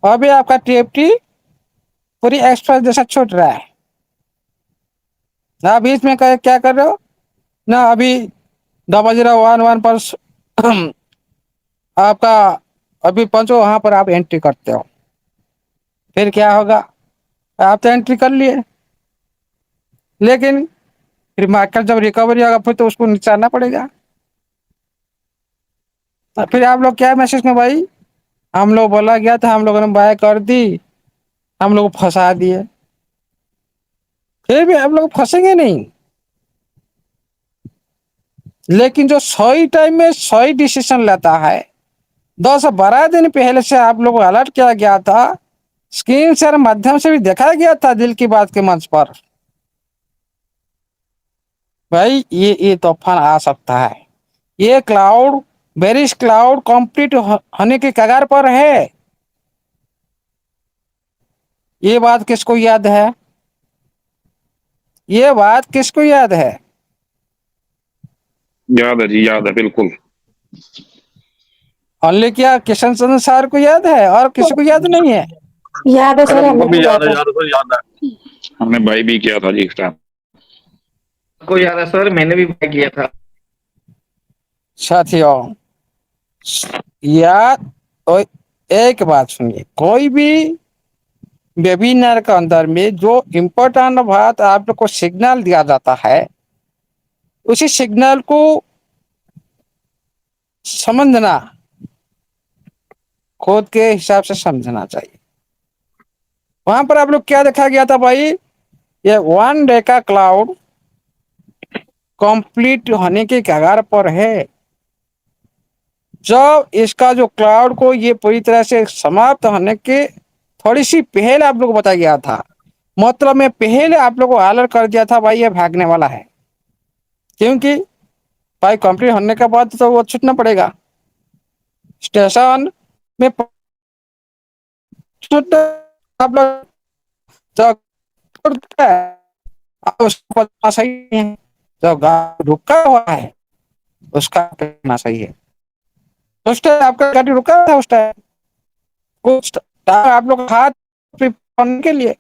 अभी आपका टीएफटी पूरी एक्सप्रेस जैसा छूट रहा है ना, अभी इसमें क्या कर रहे हो ना, अभी 0011 पर आपका अभी पहुंचो, वहां पर आप एंट्री करते हो। फिर क्या होगा? आप तो एंट्री कर लिए, लेकिन फिर मार्केट जब रिकवरी होगा फिर तो उसको निचारना पड़ेगा। तो फिर आप लोग क्या मैसेज में भाई, हम लोग बोला गया था, हम लोगों ने बाय कर दी, हम लोग फंसा दिए। फिर भी हम लोग फंसेंगे नहीं, लेकिन जो सही टाइम में सही डिसीजन लेता है, 10-12 दिन पहले से आप लोग को अलर्ट किया गया था, स्क्रीन शेयर माध्यम से भी दिखाया गया था दिल की बात के मंच पर, भाई ये तूफान आ सकता है, ये क्लाउड, बेरिश क्लाउड कंप्लीट होने के कगार पर है। ये बात किसको याद है? ये बात किसको याद है? याद है जी, याद है बिल्कुल। ओनली क्या किशन चंद्र सर को याद है और किसी को याद नहीं है? याद है सर, अरे हमें हमको भी भी याद याद है, है। याद है सर, याद है। हमने बाई भी किया था जी इस टाइम। को याद है सर, मैंने भी बाय किया था। साथियों याद, तो एक बात सुनिए, कोई भी वेबिनार के अंदर में जो इम्पोर्टेंट बात आप लोग को सिग्नल दिया जाता है, उसी सिग्नल को समझना, खुद के हिसाब से समझना चाहिए। वहां पर आप लोग क्या देखा गया था भाई, ये 1 डे का क्लाउड कंप्लीट होने के कगार पर है। जब इसका जो क्लाउड को ये पूरी तरह से समाप्त होने के थोड़ी सी पहले आप लोग को बताया गया था, मतलब मैं पहले आप लोग को अलर्ट कर दिया था भाई ये भागने वाला है, क्योंकि भाई कंप्लीट होने के बाद तो वो छूटना पड़ेगा स्टेशन में छूट। आप लोग अब उसको पलटना सही नहीं है। जो गाड़ी रुका हुआ है उसका पलटना सही है। उस टाइम आपका गाड़ी रुका था, उस टाइम कुछ टाइम आप लोग हाथ करने के लिए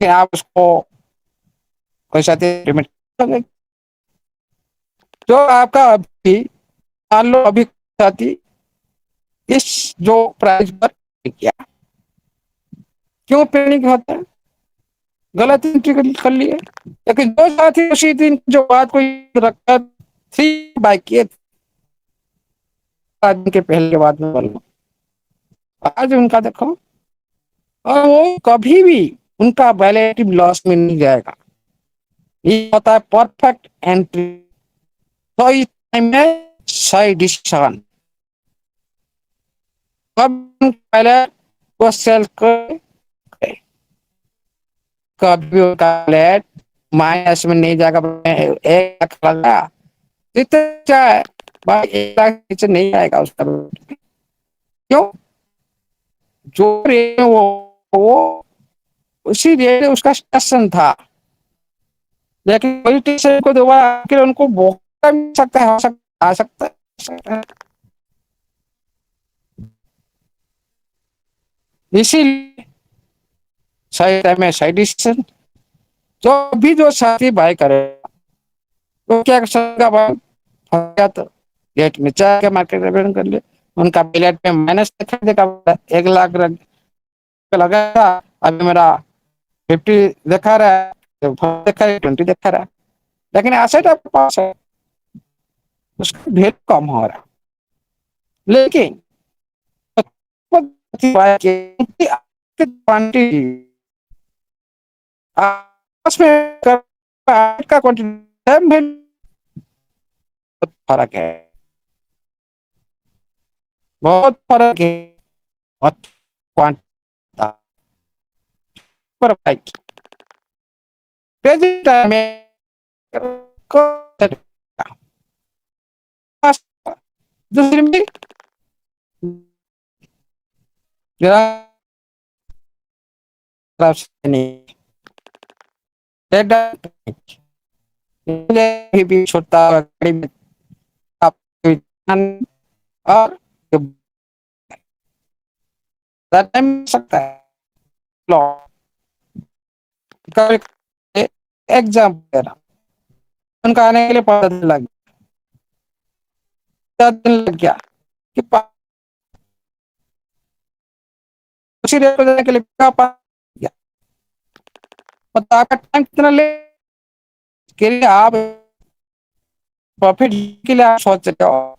कि आप उसको कोई सा पेमेंट करेंगे। जो आपका अभी मान लो अभी साथी इस जो प्राइस पर किया, क्यों पेनिक होता है? गलत एंट्री कर लिए। लेकिन जो साथी उसी दिन जो बात कोई रखा थी बाइक किए दिन के पहले के बाद में बोलो, आज उनका देखो, और वो कभी भी उनका वैलिडिटी लॉस में नहीं जाएगा। ये होता है परफेक्ट एंट्री। तो इस टाइम में सही डिसीजन कब पहले वो सेल कर, कभी उनका लेट माइनस में नहीं जाएगा। 1 लाख लगा जितने चाहे भाई 1 लाख नीचे नहीं आएगा उसका। क्यों? जो रेट वो उसी रेट उसका स्टेशन था। लेकिन वही स्टेशन को दोबारा आके उनको मौका मिल सकता है, आ सकता है। इसीलिए सही टाइम में सही डिसीजन। जो भी जो साथी बाय करेगा तो क्या कर सकेगा भाई, फंस गया तो रेट नीचे आके मार्केट रिटर्न कर ले। उनका बिलेट में माइनस दिखा देगा, 1 लाख लगा, अभी मेरा 50 दिखा रहा है, दिखा रहा है, 20 दिखा रहा है। लेकिन एसेट आपके पास है, उसका वैल्यू कम हो रहा है। लेकिन क्वांटिटी आपस में का क्वांटिटी फर्क है, बहुत फर्क है। और क्वांटिटी पर बाइक प्रेजेंट टाइम में दूसरी में जरा नहीं भी छोटा गाड़ी में आप और टाइम सकता है। लो एग्जाम दे रहा, उनका आने के लिए 15 दिन लग गया, 10 दिन लग गया कि उसी रेट को देने के लिए गया। मतलब आपका टाइम कितना ले के लिए आप प्रॉफिट के लिए आप सोच रहे हो।